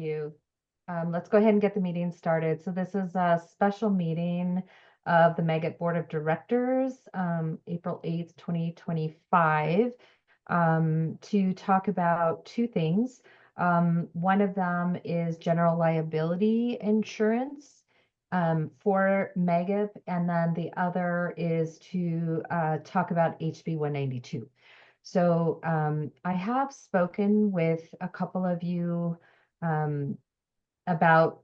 you. Let's go ahead and get the meeting started. So this is a special meeting of the MAGIP Board of Directors, April 8th, 2025, to talk about two things. One of them is general liability insurance for MAGIP, and then the other is to talk about HB 192. So I have spoken with a couple of you about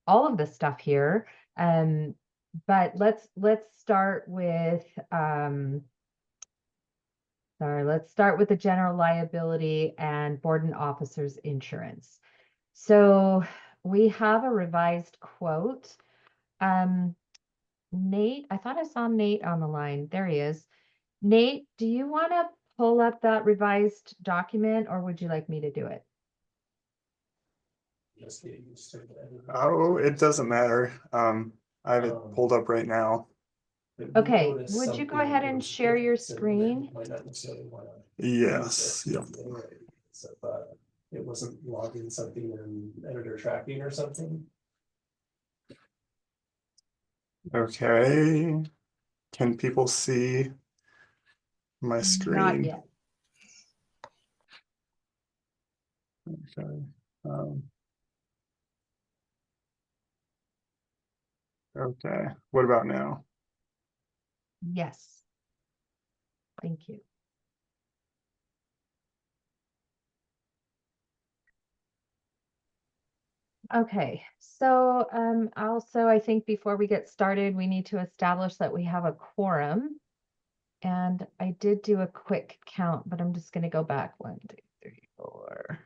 all of this stuff here. But let's start with let's start with the general liability and board and officers insurance. So we have a revised quote. Nate, I thought I saw Nate on the line. There he is. Nate, do you want to pull up that revised document, or would you like me to do it? Oh, it doesn't matter. I have it pulled up right now. Okay, would you go ahead and share your screen? Yes. Yep. It wasn't logging something in editor tracking or something. Okay. Can people see my screen? Not yet. Okay. Okay. What about now? Yes. Thank you. Okay, so also I think before we get started, we need to establish that we have a quorum. And I did do a quick count, but I'm just going to go back 1, 2, 3, 4, 5,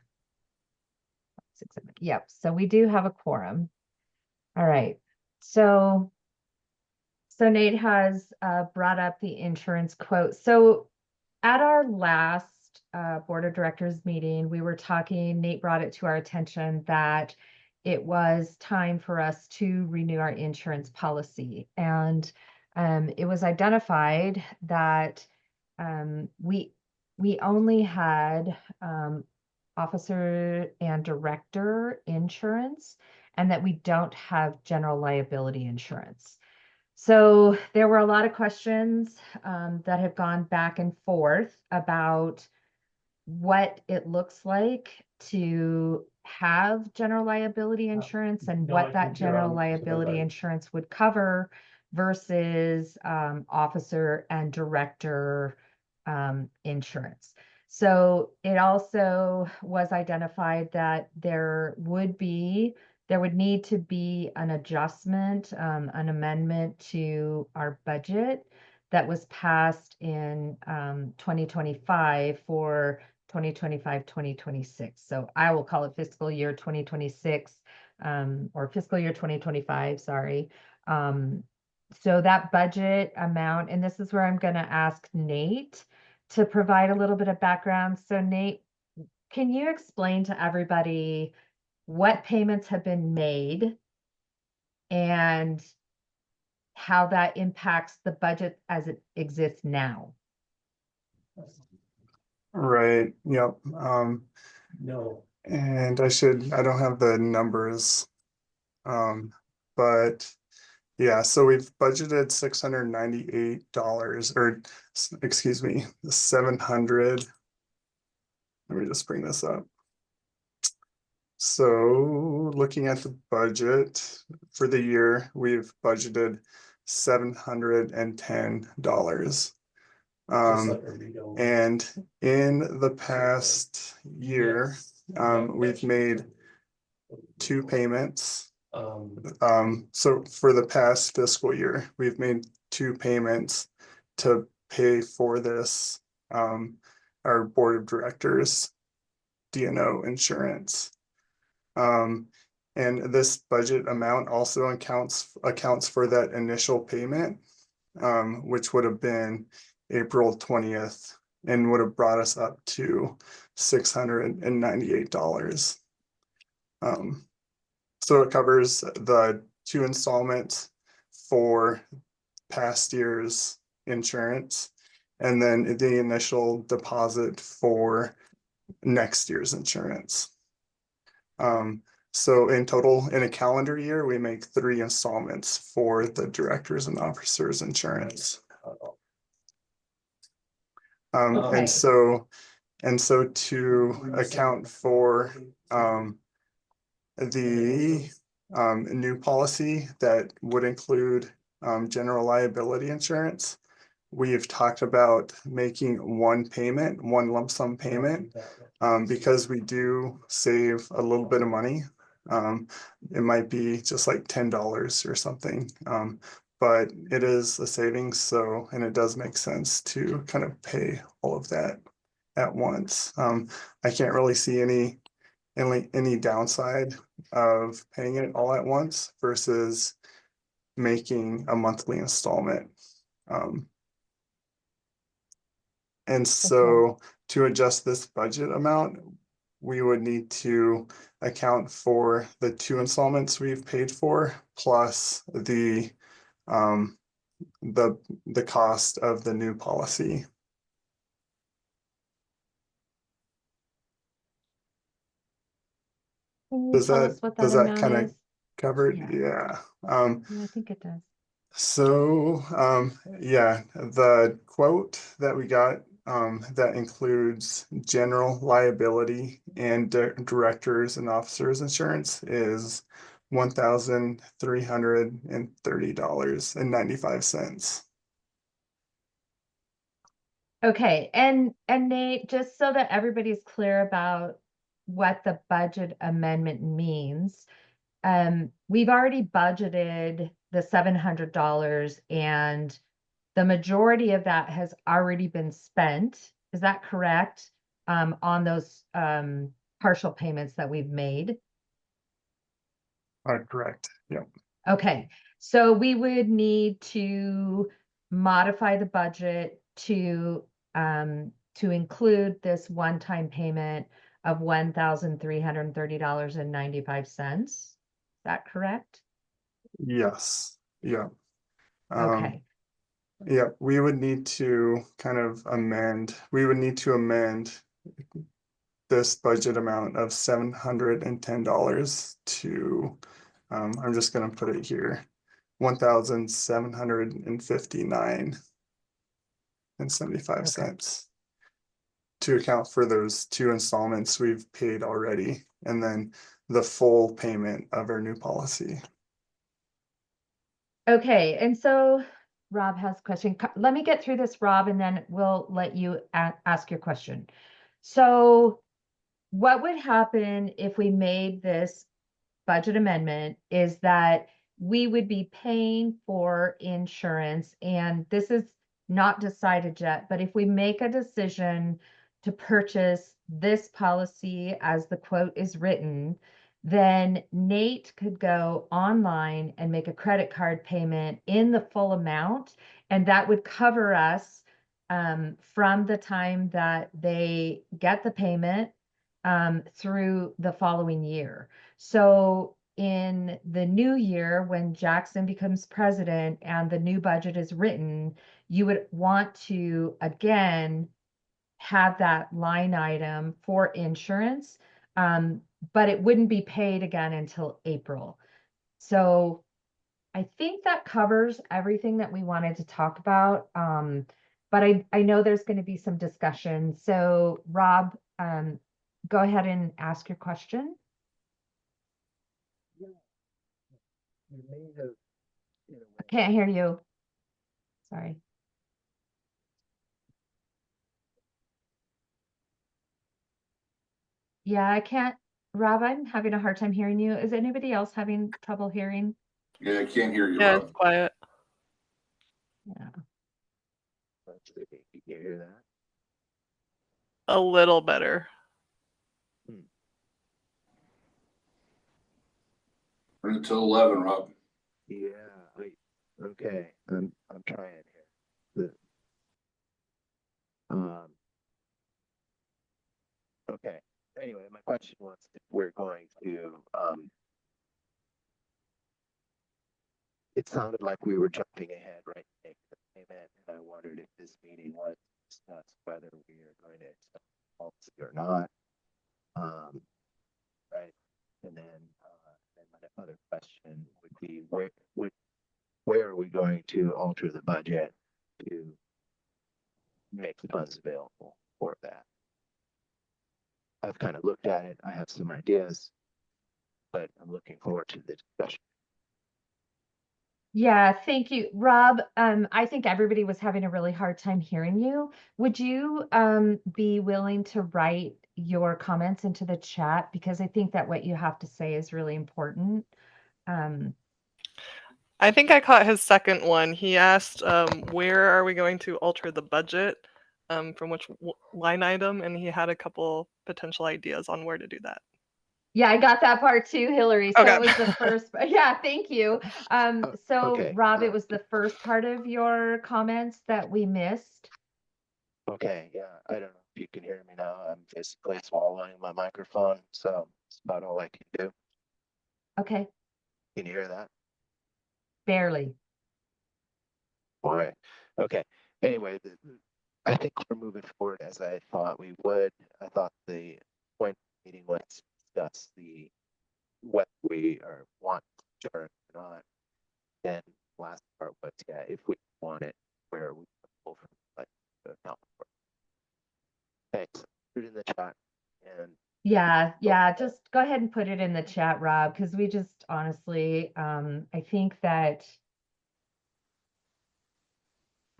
6, 7. Yep, so we do have a quorum. All right, so Nate has brought up the insurance quote. So at our last board of directors meeting, we were talking, Nate brought it to our attention that it was time for us to renew our insurance policy. And it was identified that we only had officer and director insurance, and that we don't have general liability insurance. So there were a lot of questions that have gone back and forth about what it looks like to have general liability insurance and no, what I that think you're general on to the liability right. insurance would cover versus officer and director insurance. So it also was identified that there would need to be an adjustment, an amendment to our budget that was passed in 2025 for 2025, 2026. So I will call it fiscal year 2026 or fiscal year 2025, sorry. So that budget amount, and this is where I'm going to ask Nate to provide a little bit of background. So Nate, can you explain to everybody what payments have been made and how that impacts the budget as it exists now? Right. Yep. No. And I don't have the numbers. But yeah, so we've budgeted $698, or excuse me, 700. Let me just bring this up. So looking at the budget for the year, we've budgeted $710. And in the past year, we've made 2 payments. So for the past fiscal year, we've made 2 payments to pay for this, our board of directors D&O insurance. And this budget amount also accounts for that initial payment, which would have been April 20th and would have brought us up to $698. So it covers the 2 installments for past year's insurance, and then the initial deposit for next year's insurance. So in total, in a calendar year, we make 3 installments for the directors and officers insurance. Okay. And so to account for the new policy that would include general liability insurance, we've talked about making one payment, one lump sum payment, because we do save a little bit of money. It might be just like $10 or something, but it is a savings. So, and it does make sense to kind of pay all of that at once. I can't really see any downside of paying it all at once versus making a monthly installment. And so to adjust this budget amount, we would need to account for the 2 installments we've paid for, plus the cost of the new policy. Can you Does tell that us what does that that amount kind of is? cover it? Yeah. Yeah. Yeah, I think it does. So, yeah, the quote that we got, that includes general liability and directors and officers insurance is $1,330.95. Okay, and Nate, just so that everybody's clear about what the budget amendment means, we've already budgeted the $700 and the majority of that has already been spent. Is that correct? On those partial payments that we've made? Correct. Yep. Okay, so we would need to modify the budget to include this one-time payment of $1,330.95. Is that correct? Yes. Yeah. Okay, Yeah, we would need to kind of we would need to amend this budget amount of $710 to, I'm just gonna put it here, 1,759.75 to account for those 2 installments we've paid already, and then the full payment of our new policy. okay, and so Rob has a question. Let me get through this, Rob, and then we'll let you ask your question. So what would happen if we made this budget amendment is that we would be paying for insurance, and this is not decided yet, but if we make a decision to purchase this policy as the quote is written, then Nate could go online and make a credit card payment in the full amount, and that would cover us from the time that they get the payment through the following year. So in the new year, when Jackson becomes president and the new budget is written, you would want to again have that line item for insurance, but it wouldn't be paid again until April. So I think that covers everything that we wanted to talk about. But I know there's going to be some discussion. So Rob, go ahead and ask your question. You may have, I can't hear you. Sorry. Yeah, I can't. Rob, I'm having a hard time hearing you. Is anybody else having trouble hearing? Yeah, I can't hear you, Yeah, Rob. it's quiet. Yeah. you hear that? A little better. Turn it to 11, Rob. Yeah, okay, I'm trying here. Okay, anyway, my question was if we're going to, it sounded like we were jumping ahead, right? To make the payment, and I wondered if this meeting was to discuss whether we are going to accept the policy or not. Right, and then where are we going to alter the budget to make the funds available for that? I've kind of looked at it. I have some ideas, but I'm looking forward to the discussion. Yeah, thank you, Rob. I think everybody was having a really hard time hearing you. Would you be willing to write your comments into the chat? Because I think that what you have to say is really important. I think I caught his second one. He asked, where are we going to alter the budget? From which line item? And he had a couple potential ideas on where to do that. Yeah, I got that part too, Hillary. So Okay. it was the first, yeah, thank you. So Okay. Rob, it was the first part of your comments that we missed. Okay, yeah, I don't know if you can hear me now. I'm basically swallowing my microphone, so it's about all I can do. Okay, Can you hear that? barely. All right. Okay. Anyway, I think we're moving forward as I thought we would. I thought the point of the meeting was to discuss the what we are want or not. Then last part was, yeah, if we want it, where we pull from to account for it. Thanks. Put it in the chat and Yeah, just go ahead and put it in the chat, Rob, because we just honestly, I think that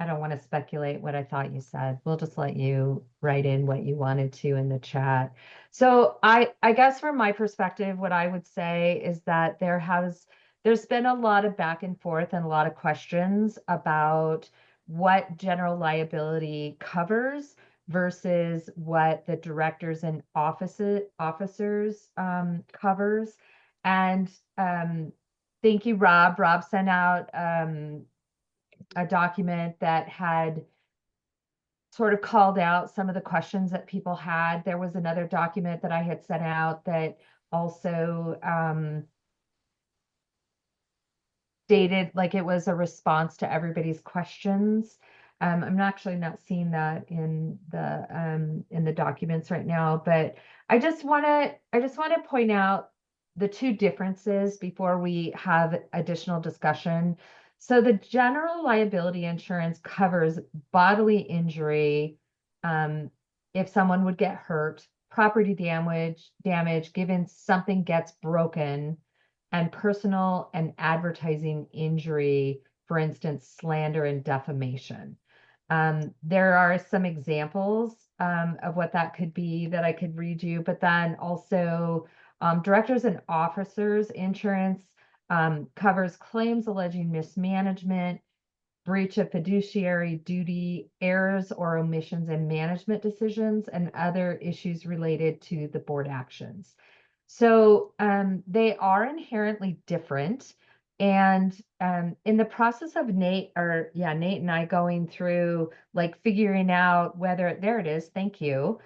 I don't want to speculate what I thought you said. We'll just let you write in what you wanted to in the chat. So I guess from my perspective, what I would say is that there's been a lot of back and forth and a lot of questions about what general liability covers versus what the directors and officers covers. And thank you, Rob. Rob sent out a document that had sort of called out some of the questions that people had. There was another document that I had sent out that also stated like it was a response to everybody's questions. I'm actually not seeing that in the documents right now, but I just want to point out the two differences before we have additional discussion. So the general liability insurance covers bodily injury, if someone would get hurt, property damage given something gets broken, and personal and advertising injury, for instance, slander and defamation. There are some examples of what that could be that I could read you, but then also directors and officers insurance covers claims alleging mismanagement, breach of fiduciary duty, errors or omissions in management decisions, and other issues related to the board actions. So they are inherently different. And in the process of Nate and I going through like figuring out whether, there it is, thank you,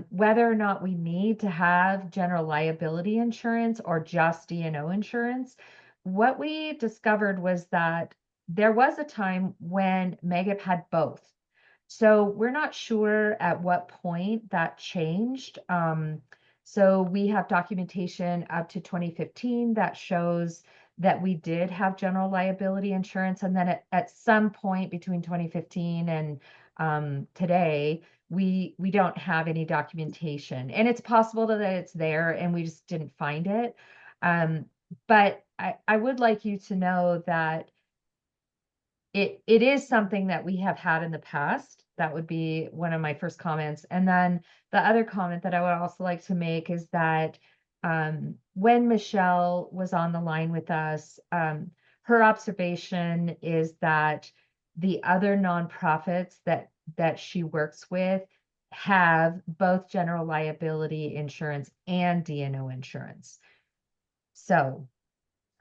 whether or not we need to have general liability insurance or just D&O insurance, what we discovered was that there was a time when MAGIP had both. So we're not sure at what point that changed. So we have documentation up to 2015 that shows that we did have general liability insurance. And then at some point between 2015 and today, we don't have any documentation. And it's possible that it's there and we just didn't find it. But I would like you to know that it is something that we have had in the past. That would be one of my first comments. And then the other comment that I would also like to make is that when Michelle was on the line with us, her observation is that the other nonprofits that she works with have both general liability insurance and D&O insurance. So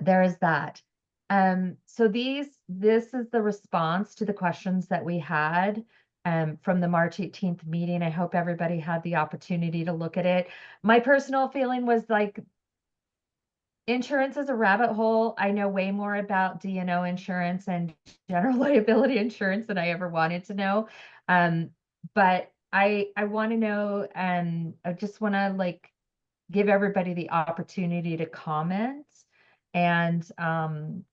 there is that. So this is the response to the questions that we had from the March 18th meeting. I hope everybody had the opportunity to look at it. My personal feeling was like, insurance is a rabbit hole. I know way more about D&O insurance and general liability insurance than I ever wanted to know. But I want to know, I just want to like give everybody the opportunity to comment And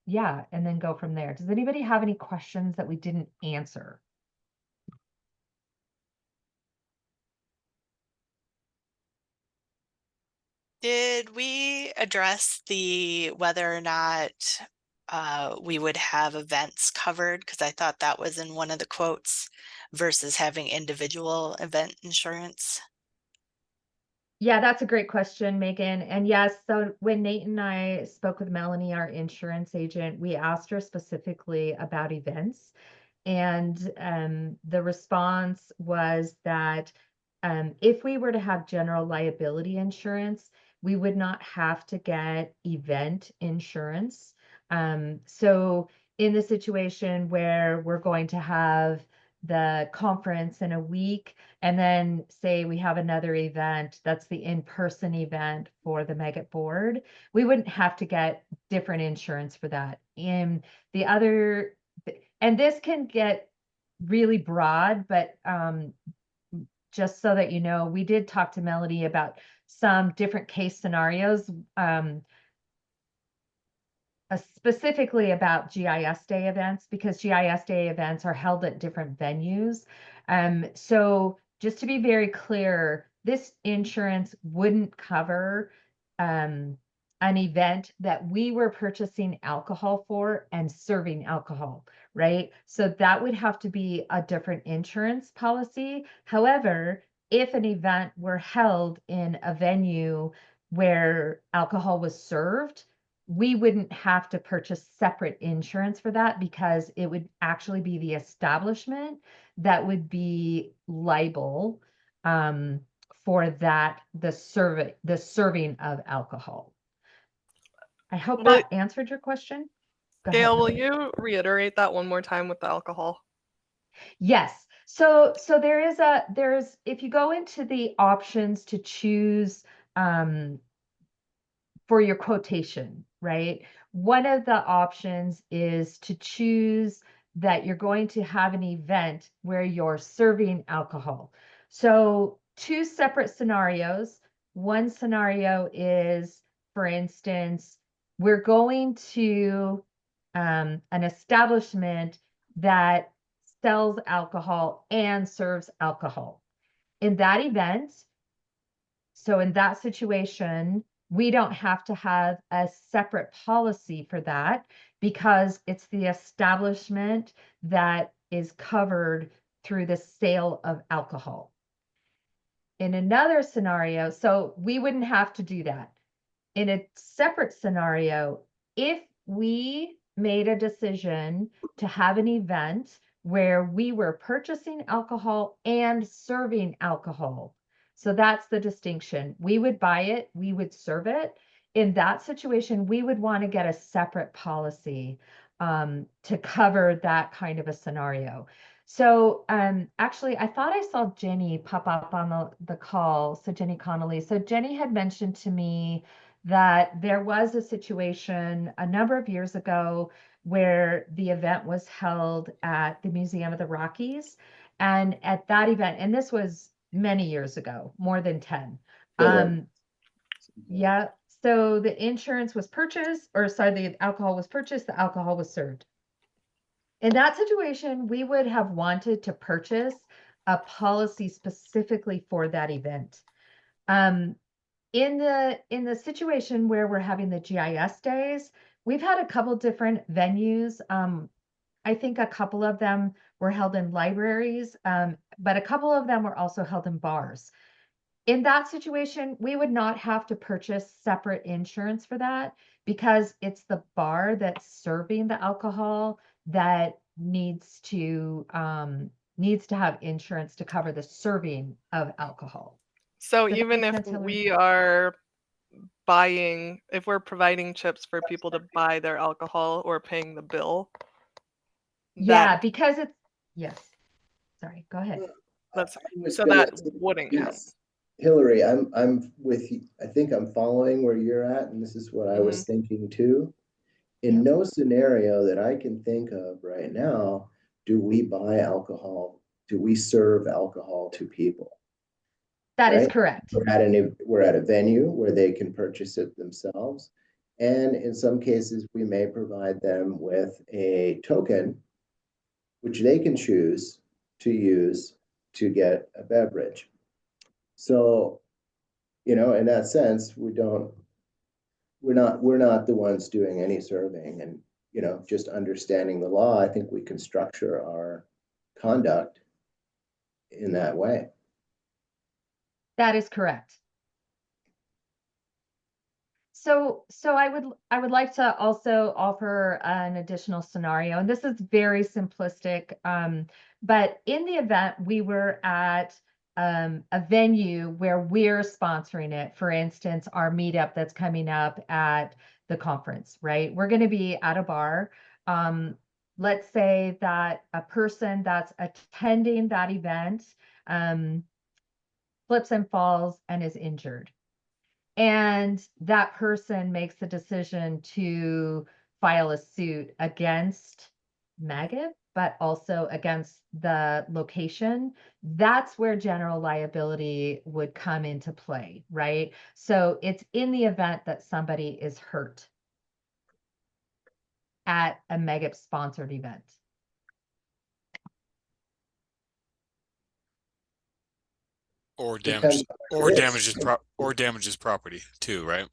yeah, and then go from there. Does anybody have any questions that we didn't answer? Did we address the whether or not we would have events covered? Because I thought that was in one of the quotes versus having individual event insurance. Yeah, that's a great question, Megan. And yes, so when Nate and I spoke with Melanie, our insurance agent, we asked her specifically about events. And the response was that if we were to have general liability insurance, we would not have to get event insurance. So in the situation where we're going to have the conference in a week, and then say we have another event, that's the in-person event for the MAGIP board, we wouldn't have to get different insurance for that. And the other, and this can get really broad, but just so that you know, we did talk to Melody about some different case scenarios, specifically about GIS Day events, because GIS Day events are held at different venues. So just to be very clear, this insurance wouldn't cover an event that we were purchasing alcohol for and serving alcohol, right? So that would have to be a different insurance policy. However, if an event were held in a venue where alcohol was served, we wouldn't have to purchase separate insurance for that, because it would actually be the establishment that would be liable for that, the serving of alcohol. I hope Will- that answered your question. Go ahead, Gail, will Melanie. you reiterate that one more time with the alcohol? Yes. So there's if you go into the options to choose for your quotation, right? One of the options is to choose that you're going to have an event where you're serving alcohol. So two separate scenarios. One scenario is, for instance, we're going to an establishment that sells alcohol and serves alcohol. In that event, so in that situation, we don't have to have a separate policy for that, because it's the establishment that is covered through the sale of alcohol. In another scenario, so we wouldn't have to do that. In a separate scenario, if we made a decision to have an event where we were purchasing alcohol and serving alcohol, so that's the distinction. We would buy it, we would serve it. In that situation, we would want to get a separate policy to cover that kind of a scenario. So actually, I thought I saw Jenny pop up on the call. So Jenny Connolly. So Jenny had mentioned to me that there was a situation a number of years ago where the event was held at the Museum of the Rockies. And at that event, and this was many years ago, more than 10. Yeah, so the insurance was purchased, or sorry, the alcohol was purchased, the alcohol was served. In that situation, we would have wanted to purchase a policy specifically for that event. In the situation where we're having the GIS days, we've had a couple different venues. I think a couple of them were held in libraries, but a couple of them were also held in bars. In that situation, we would not have to purchase separate insurance for that, because it's the bar that's serving the alcohol that needs to have insurance to cover the serving of alcohol. So Does that even make if sense, Hillary? we are buying, if we're providing chips for people to buy their alcohol or paying the bill, Yeah, because it's, yes. Sorry, go ahead. that's I was so gonna that say, wouldn't count. yes. Hillary, I'm with you. I think I'm following where you're at, and this is what I was thinking too. In no scenario that I can think of right now, do we buy alcohol, do we serve alcohol to people? That is Right? correct. We're at a venue where they can purchase it themselves. And in some cases, we may provide them with a token, which they can choose to use to get a beverage. So, you know, in that sense, we're not the ones doing any serving, and, you know, just understanding the law, I think we can structure our conduct in that way. That is correct. So I would like to also offer an additional scenario, and this is very simplistic. But in the event we were at a venue where we're sponsoring it, for instance, our meetup that's coming up at the conference, right? We're going to be at a bar. Let's say that a person that's attending that event slips and falls and is injured. And that person makes the decision to file a suit against MAGIP, but also against the location. That's where general liability would come into play, right? So it's in the event that somebody is hurt at a MAGIP sponsored event. Or Depends damages property too, right?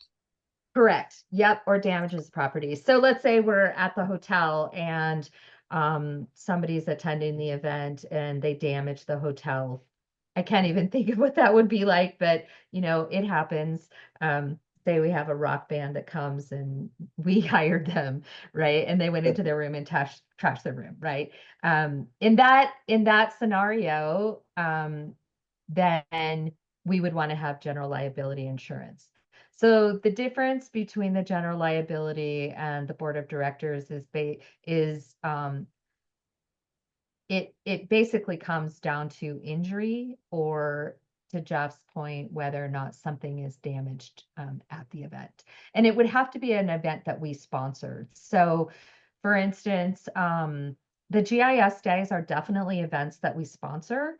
Correct. Yep. Or damages property. So let's say we're at the hotel and somebody's attending the event and they damage the hotel. I can't even think of what that would be like, but you know, it happens. Say we have a rock band that comes and we hired them, right? And they went into their room and trashed their room, right? In that scenario, then we would want to have general liability insurance. So the difference between the general liability and the board of directors is it basically comes down to injury, or to Jeff's point, whether or not something is damaged at the event. And it would have to be an event that we sponsored. So for instance, the GIS days are definitely events that we sponsor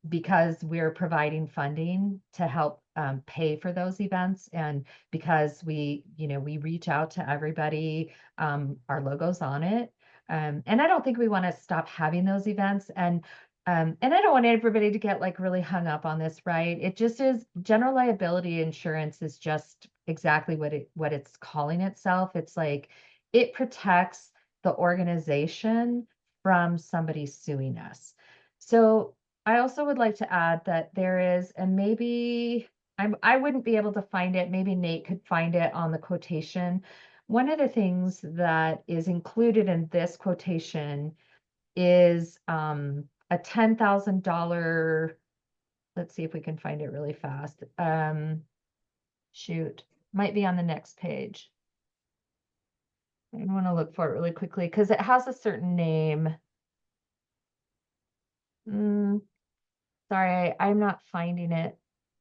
because we're providing funding to help pay for those events. And because we reach out to everybody, our logo's on it. And I don't think we want to stop having those events. And I don't want everybody to get like really hung up on this, right? It just is, general liability insurance is just exactly what it's calling itself. It's like it protects the organization from somebody suing us. So I also would like to add that there is, and maybe I wouldn't be able to find it, maybe Nate could find it on the quotation. One of the things that is included in this quotation is a $10,000. Let's see if we can find it really fast. Shoot, might be on the next page. I want to look for it really quickly because it has a certain name. Sorry, I'm not finding it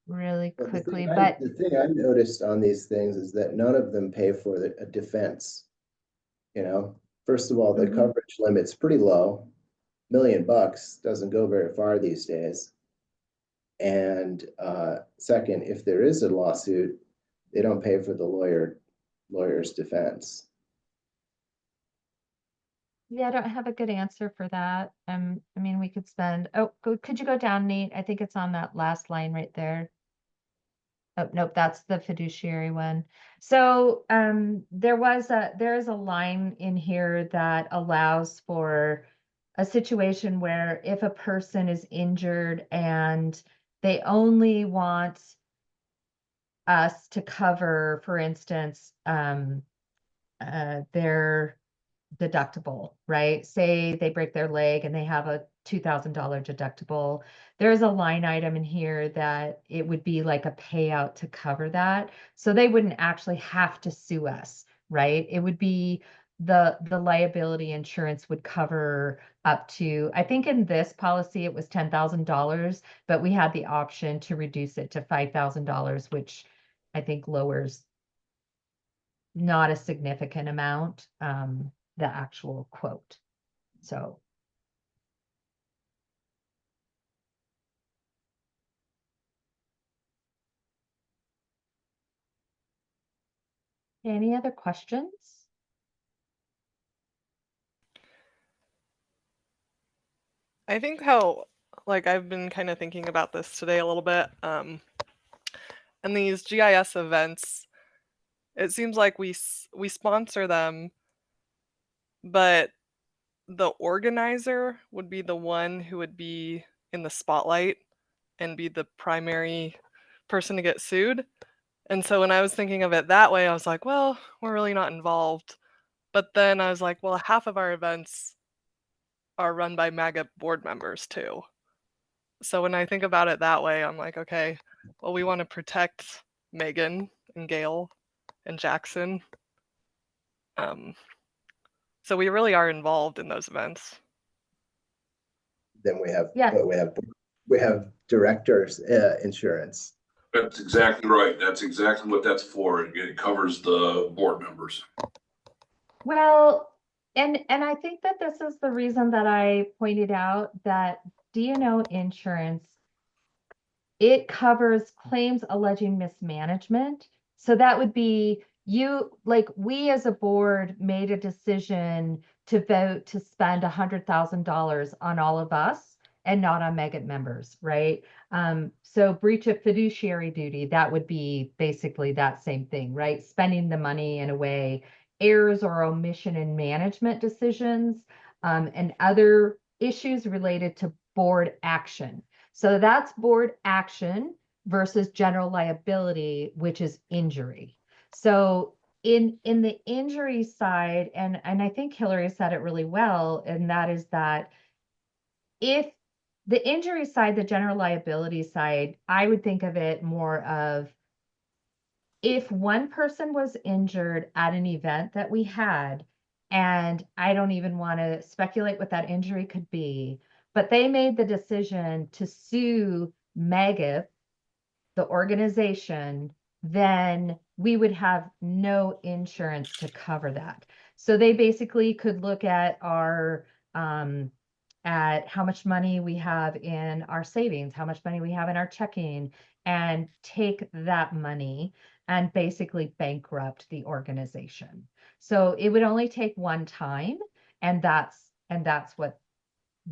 really But quickly, but the thing I've noticed on these things is that none of them pay for a defense. You know, first of all, the coverage limit's pretty low. $1 million doesn't go very far these days. And second, if there is a lawsuit, they don't pay for the lawyer's defense. yeah, I don't have a good answer for that. I mean, we could spend, could you go down, Nate? I think it's on that last line right there. Oh, nope, that's the fiduciary one. So there is a line in here that allows for a situation where if a person is injured and they only want us to cover, for instance, their deductible, right? Say they break their leg and they have a $2,000 deductible. There's a line item in here that it would be like a payout to cover that. So they wouldn't actually have to sue us, right? It would be the liability insurance would cover up to, I think in this policy it was $10,000, but we had the option to reduce it to $5,000, which I think lowers not a significant amount, the actual quote. So. Any other questions? I think how, like, I've been kind of thinking about this today a little bit. And these GIS events, it seems like we sponsor them, but the organizer would be the one who would be in the spotlight and be the primary person to get sued. And so when I was thinking of it that way, I was like, well, we're really not involved. But then I was like, well, half of our events are run by MAGIP board members too. So when I think about it that way, I'm like, okay, well, we want to protect Megan and Gail and Jackson. So we really are involved in those events. Then we have, Yes. we have directors, insurance. That's exactly right. That's exactly what that's for. It covers the board members. Well, and I think that this is the reason that I pointed out that D&O insurance, it covers claims alleging mismanagement. So that would be you, like we as a board made a decision to vote to spend $100,000 on all of us and not on Megan members, right? So breach of fiduciary duty, that would be basically that same thing, right? Spending the money in a way, errors or omission in management decisions, and other issues related to board action. So that's board action versus general liability, which is injury. So in the injury side, and I think Hillary said it really well, and that is that if the injury side, the general liability side, I would think of it more of if one person was injured at an event that we had, and I don't even want to speculate what that injury could be, but they made the decision to sue MAGIP, the organization, then we would have no insurance to cover that. So they basically could look at our at how much money we have in our savings, how much money we have in our checking, and take that money and basically bankrupt the organization. So it would only take one time, and that's what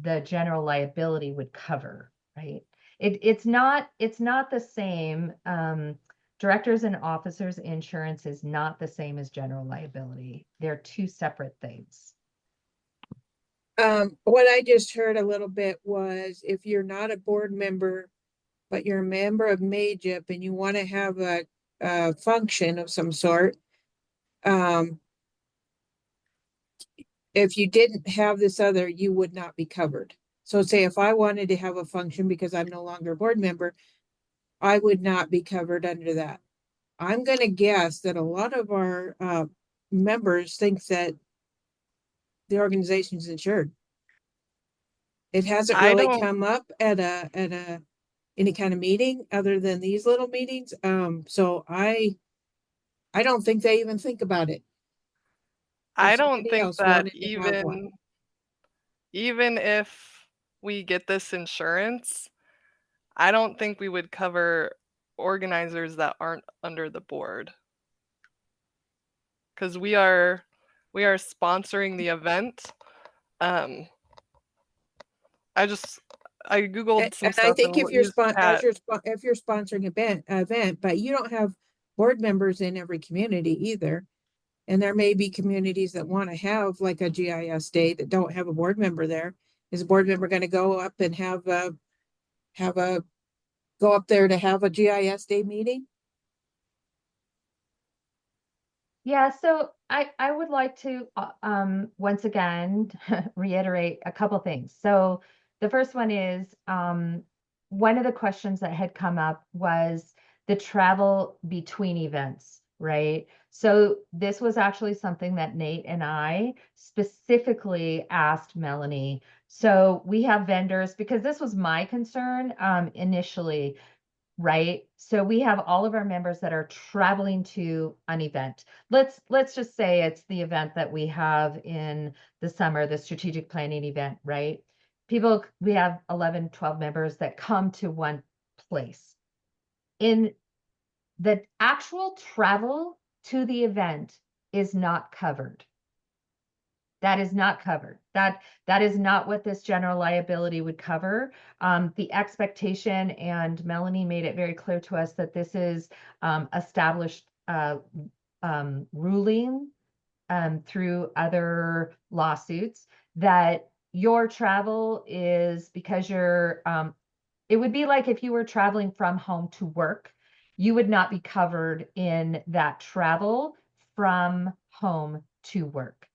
the general liability would cover, right? It's not the same. Directors and officers insurance is not the same as general liability. They're two separate things. What I just heard a little bit was if you're not a board member, but you're a member of MAGIP and you want to have a function of some sort, if you didn't have this other, you would not be covered. So say if I wanted to have a function because I'm no longer a board member, I would not be covered under that. I'm going to guess that a lot of our members think that the organization is insured. It hasn't I really don't- come up at any kind of meeting other than these little meetings. So I don't think they even think about it. I If don't somebody think else that wanted to have one. even if we get this insurance, I don't think we would cover organizers that aren't under the board. Because we are sponsoring the event. I Googled some And stuff I think and if you're used Pat. if you're sponsoring event, but you don't have board members in every community either. And there may be communities that want to have like a GIS day that don't have a board member there. Is a board member going to go up and go up there to have a GIS day meeting? Yeah, so I would like to once again reiterate a couple things. So the first one is one of the questions that had come up was the travel between events, right? So this was actually something that Nate and I specifically asked Melanie. So we have vendors, because this was my concern initially, right? So we have all of our members that are traveling to an event. Let's just say it's the event that we have in the summer, the strategic planning event, right? We have 11, 12 members that come to one place. In the actual travel to the event is not covered. That is not covered. That is not what this general liability would cover. The expectation, and Melanie made it very clear to us, that this is established ruling through other lawsuits, that your travel is because you're, it would be like if you were traveling from home to work, you would not be covered in that travel from home to work.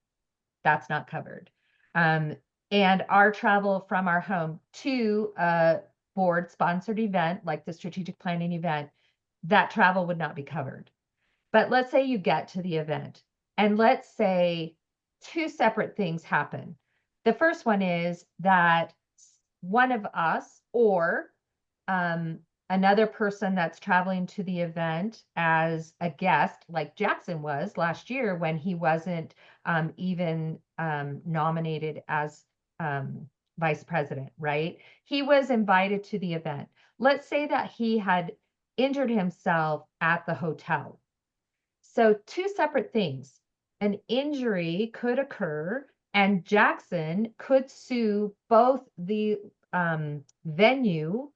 That's not covered. And our travel from our home to a board sponsored event, like the strategic planning event, that travel would not be covered. But let's say you get to the event, and let's say two separate things happen. The first one is that one of us, or another person that's traveling to the event as a guest, like Jackson was last year when he wasn't even nominated as vice president, right? He was invited to the event. Let's say that he had injured himself at the hotel. So two separate things. An injury could occur, and Jackson could sue both the venue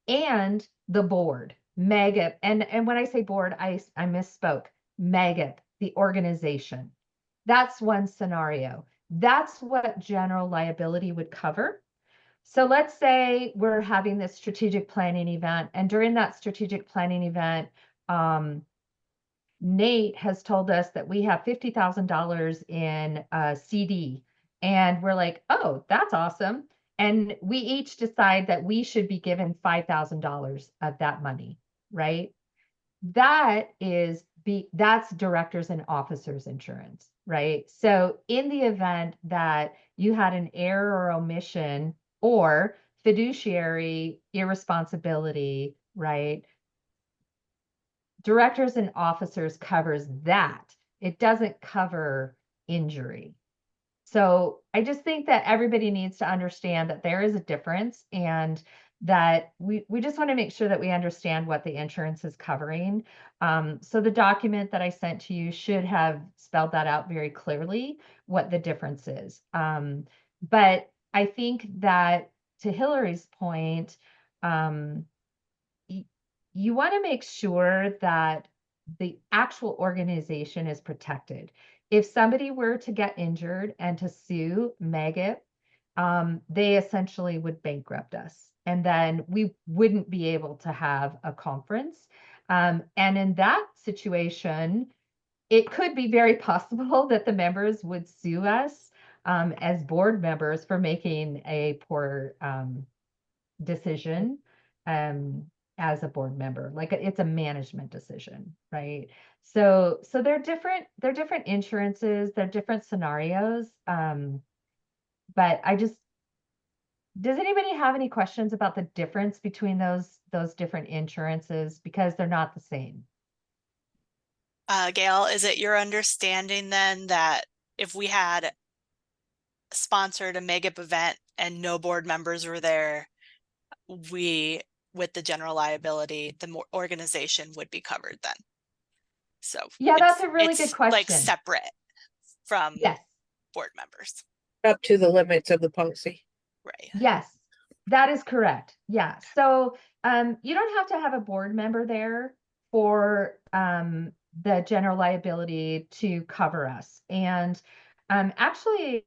and the board, MAGIP. And when I say board, I misspoke. MAGIP, the organization. That's one scenario. That's what general liability would cover. So let's say we're having this strategic planning event, and during that strategic planning event, Nate has told us that we have $50,000 in a CD, and we're like, oh, that's awesome. And we each decide that we should be given $5,000 of that money, right? That's directors and officers insurance, right? So in the event that you had an error or omission or fiduciary irresponsibility, right? Directors and officers covers that. It doesn't cover injury. So I just think that everybody needs to understand that there is a difference, and that we just want to make sure that we understand what the insurance is covering. So the document that I sent to you should have spelled that out very clearly, what the difference is. But I think that, to Hillary's point, you want to make sure that the actual organization is protected. If somebody were to get injured and to sue MAGIP, they essentially would bankrupt us, and then we wouldn't be able to have a conference. And in that situation, it could be very possible that the members would sue us as board members for making a poor decision as a board member. Like, it's a management decision, right? So they're different insurances, they're different scenarios. But does anybody have any questions about the difference between those different insurances? Because they're not the same. Gail, is it your understanding then that if we had sponsored a MAGIP event and no board members were there, with the general liability, the organization would be covered then? So yeah, that's a really good question. Like separate from yes, board members. Up to the limits of the policy. Right. Yes, that is correct. Yeah. So you don't have to have a board member there for the general liability to cover us. And actually,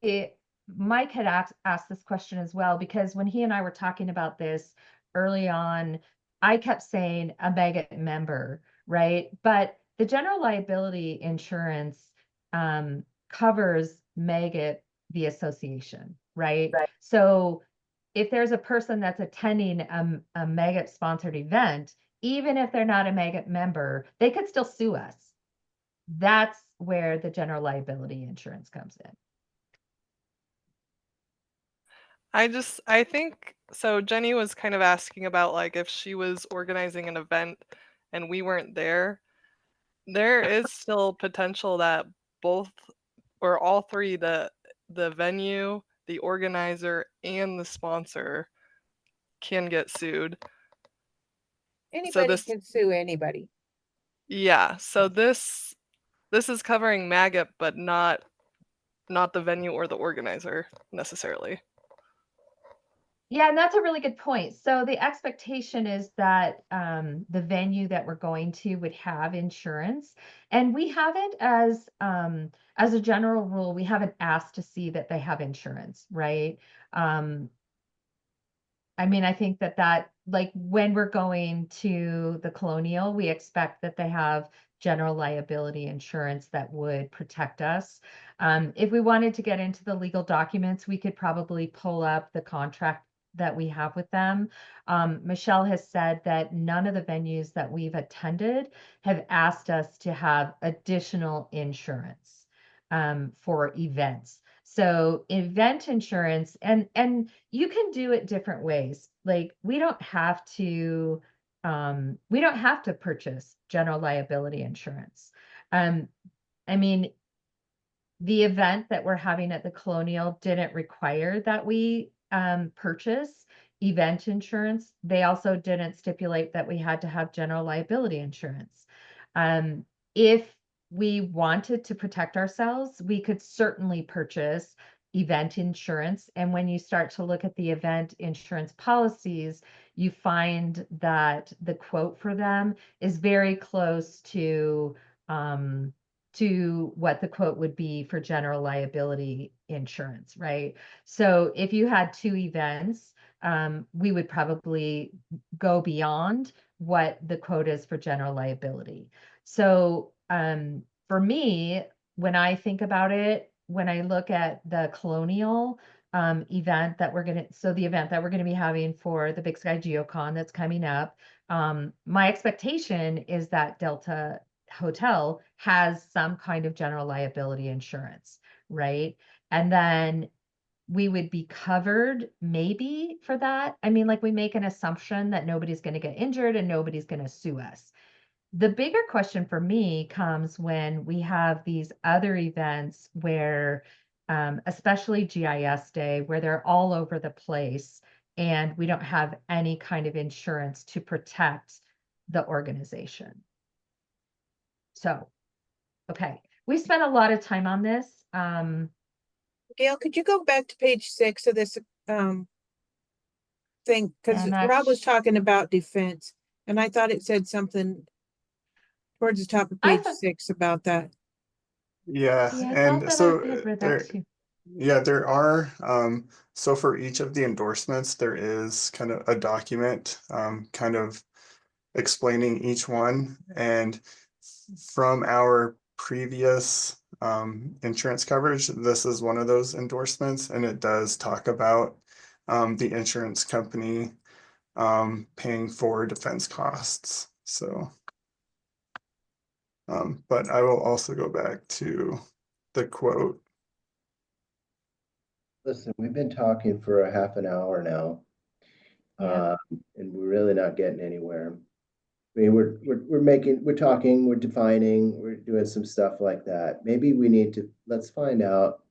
Mike had asked this question as well, because when he and I were talking about this early on, I kept saying a MAGIP member, right? But the general liability insurance covers MAGIP, the association, right? So if there's a person that's attending a MAGIP sponsored event, even if they're not a MAGIP member, they could still sue us. That's where the general liability insurance comes in. I think so. Jenny was kind of asking about, like, if she was organizing an event and we weren't there, there is still potential that both or all three, the venue, the organizer, and the sponsor can get sued. Anybody this- can sue anybody. Yeah, so this this is covering MAGIP, but not the venue or the organizer necessarily. Yeah, and that's a really good point. So the expectation is that the venue that we're going to would have insurance, and we haven't, as a general rule, we haven't asked to see that they have insurance, right? I mean, I think that like when we're going to the Colonial, we expect that they have general liability insurance that would protect us. If we wanted to get into the legal documents, we could probably pull up the contract that we have with them. Michelle has said that none of the venues that we've attended have asked us to have additional insurance for events. So event insurance, and you can do it different ways. Like we don't have to purchase general liability insurance. I mean, the event that we're having at the Colonial didn't require that we purchase event insurance. They also didn't stipulate that we had to have general liability insurance. If we wanted to protect ourselves, we could certainly purchase event insurance. And when you start to look at the event insurance policies, you find that the quote for them is very close to what the quote would be for general liability insurance, right? So if you had 2 events, we would probably go beyond what the quote is for general liability. So for me, when I think about it, when I look at the Colonial event that the event that we're gonna be having for the Big Sky GeoCon that's coming up, my expectation is that Delta Hotel has some kind of general liability insurance, right? And then we would be covered maybe for that. I mean, like we make an assumption that nobody's going to get injured and nobody's going to sue us. The bigger question for me comes when we have these other events where, especially GIS Day, where they're all over the place and we don't have any kind of insurance to protect the organization. So, okay, we spent a lot of time on this. Gail, could you go back to page 6 of this thing? Because And Rob was talking about defense, and I thought it said something towards the top of I page thought- 6 about that. Yeah, Yeah, I thought and that so I had read there, that too. yeah, there are, so for each of the endorsements, there is kind of a document, kind of explaining each one. And from our previous insurance coverage, this is one of those endorsements, and it does talk about the insurance company paying for defense costs. So, but I will also go back to the quote. Listen, we've been talking for a half an hour now. Yeah. And we're really not getting anywhere. I mean, we're talking, we're defining, we're doing some stuff like that. Maybe we need to, let's find out.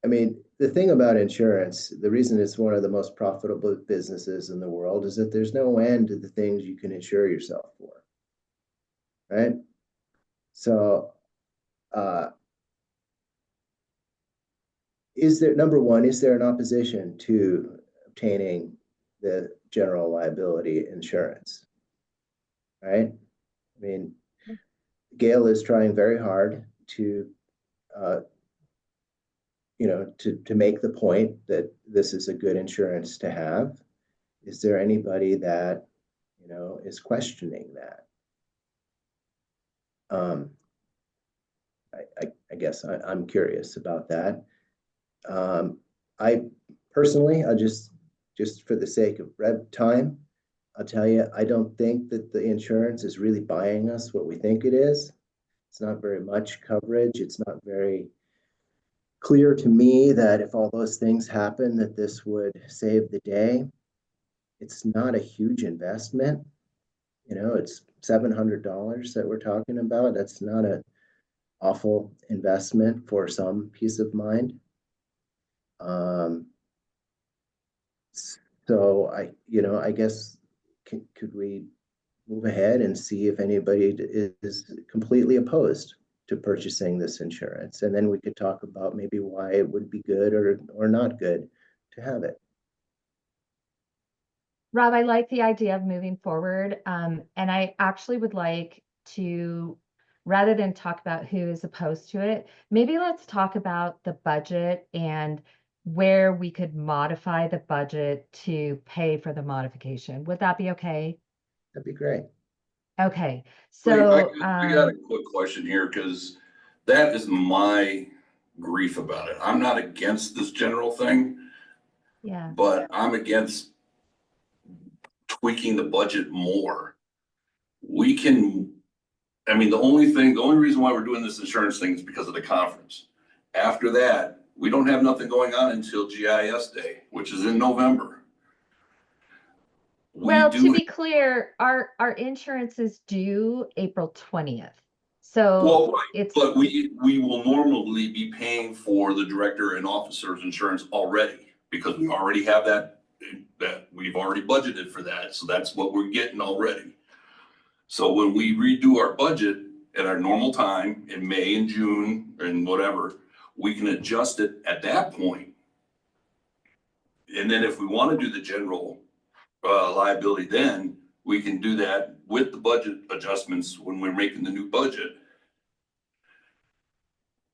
I mean, the thing about insurance, the reason it's one of the most profitable businesses in the world is that there's no end to the things you can insure yourself for. Right? So, number one, is there an opposition to obtaining the general liability insurance? Right? I mean, Gail is trying very hard to, to make the point that this is a good insurance to have. Is there anybody that, is questioning that? I guess I'm curious about that. I personally, I just for the sake of time, I'll tell you, I don't think that the insurance is really buying us what we think it is. It's not very much coverage. It's not very clear to me that if all those things happen, that this would save the day. It's not a huge investment. It's $700 that we're talking about. That's not an awful investment for some peace of mind. So I guess could we move ahead and see if anybody is completely opposed to purchasing this insurance. And then we could talk about maybe why it would be good or not good to have it. Rob, I like the idea of moving forward. And I actually would like to, rather than talk about who is opposed to it, maybe let's talk about the budget and where we could modify the budget to pay for the modification. Would that be okay? That'd be great. Okay, I so, got a quick question here, because that is my grief about it. I'm not against this general thing, yeah, but I'm against tweaking the budget more. We can, I mean, the only reason why we're doing this insurance thing is because of the conference. After that, we don't have nothing going on until GIS Day, which is in November. well, to be clear, our insurance is due April 20th. So Well, right, it's, but we will normally be paying for the director and officer's insurance already, because we already have that we've already budgeted for that. So that's what we're getting already. So when we redo our budget at our normal time in May and June and whatever, we can adjust it at that point. And then if we want to do the general liability, then we can do that with the budget adjustments when we're making the new budget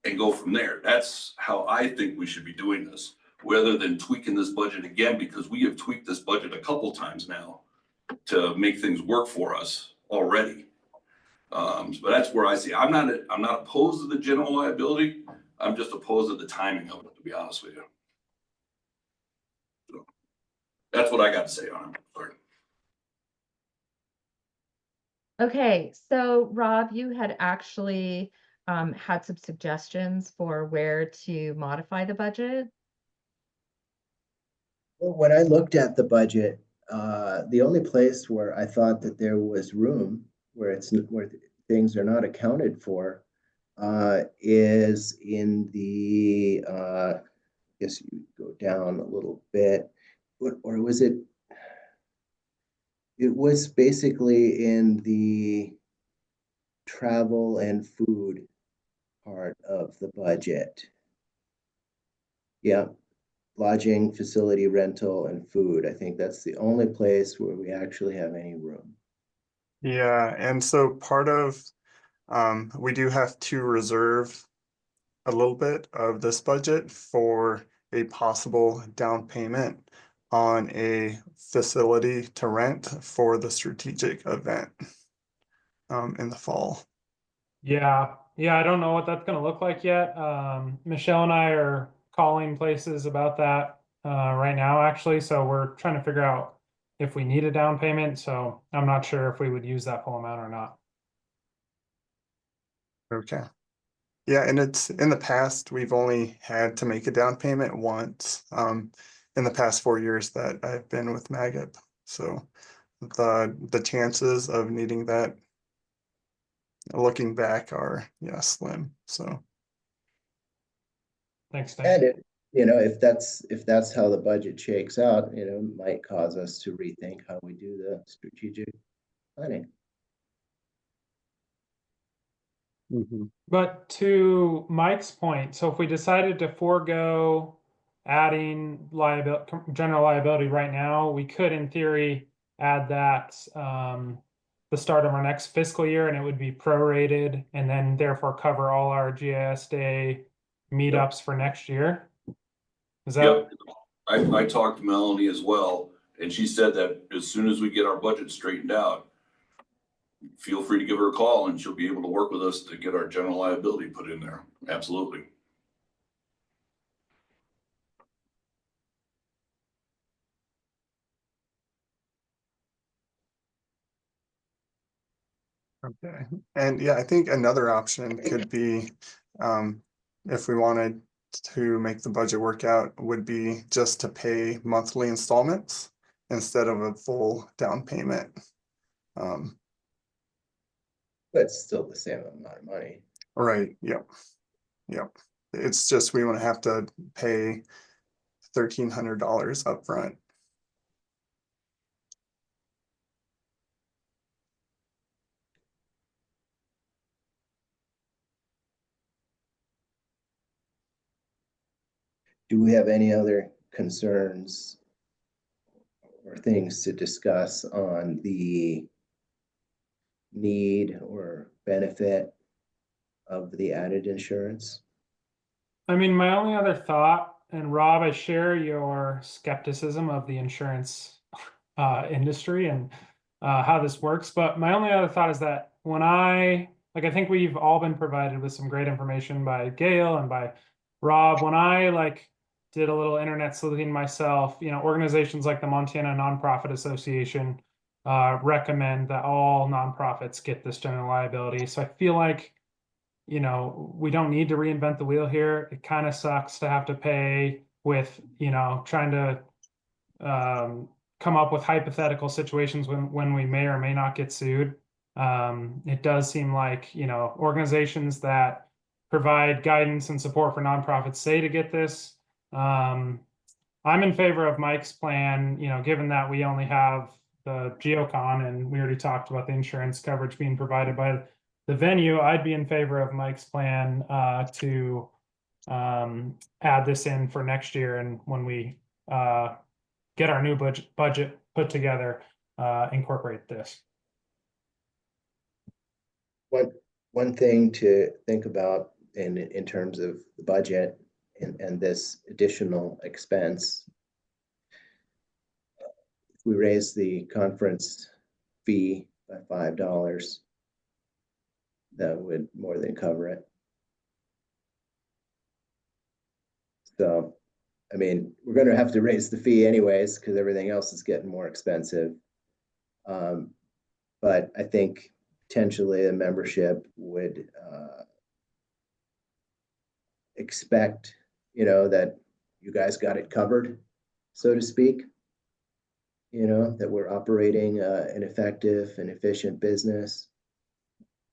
and go from there. That's how I think we should be doing this, rather than tweaking this budget again, because we have tweaked this budget a couple times now to make things work for us already. But that's where I see, I'm not opposed to the general liability. I'm just opposed to the timing of it, to be honest with you. So that's what I got to say on it. Sorry. okay, so Rob, you had actually had some suggestions for where to modify the budget. Well, when I looked at the budget, the only place where I thought that there was room where things are not accounted for is in the I guess you go down a little bit, or was it? It was basically in the travel and food part of the budget. Yeah, lodging, facility rental, and food. I think that's the only place where we actually have any room. Yeah, and so part of, we do have to reserve a little bit of this budget for a possible down payment on a facility to rent for the strategic event in the fall. Yeah, I don't know what that's gonna look like yet. Michelle and I are calling places about that right now, actually. So we're trying to figure out if we need a down payment. So I'm not sure if we would use that full amount or not. Okay. Yeah, and it's in the past, we've only had to make a down payment once in the past 4 years that I've been with MAGIP. So the chances of needing that looking back are, yeah, slim. So Thanks, Dan. And if that's how the budget shakes out, might cause us to rethink how we do the strategic planning. But to Mike's point, so if we decided to forego adding general liability right now, we could, in theory, add that the start of our next fiscal year, and it would be prorated, and then therefore cover all our GIS Day meetups for next year. Is that? Yep. I talked to Melanie as well, and she said that as soon as we get our budget straightened out, feel free to give her a call and she'll be able to work with us to get our general liability put in there. Absolutely. Okay, and yeah, I think another option could be, if we wanted to make the budget work out, would be just to pay monthly installments instead of a full down payment. But it's still the same amount of money. Right, yep. It's just we wouldn't have to pay $1,300 upfront. do we have any other concerns or things to discuss on the need or benefit of the added insurance? I mean, my only other thought, and Rob, I share your skepticism of the insurance industry and how this works. But my only other thought is that when I think we've all been provided with some great information by Gail and by Rob. When I did a little internet sleuthing myself, organizations like the Montana Nonprofit Association recommend that all nonprofits get this general liability. So I feel like, we don't need to reinvent the wheel here. It kind of sucks to have to pay with, trying to come up with hypothetical situations when we may or may not get sued. It does seem like, organizations that provide guidance and support for nonprofits say to get this. I'm in favor of Mike's plan, given that we only have the geocon and we already talked about the insurance coverage being provided by the venue. I'd be in favor of Mike's plan to add this in for next year, and when we get our new budget put together, incorporate this. One thing to think about in terms of the budget and this additional expense, if we raise the conference fee by $5, that would more than cover it. So, I mean, we're going to have to raise the fee anyways because everything else is getting more expensive. But I think potentially a membership would expect, that you guys got it covered, so to speak. That we're operating an effective and efficient business,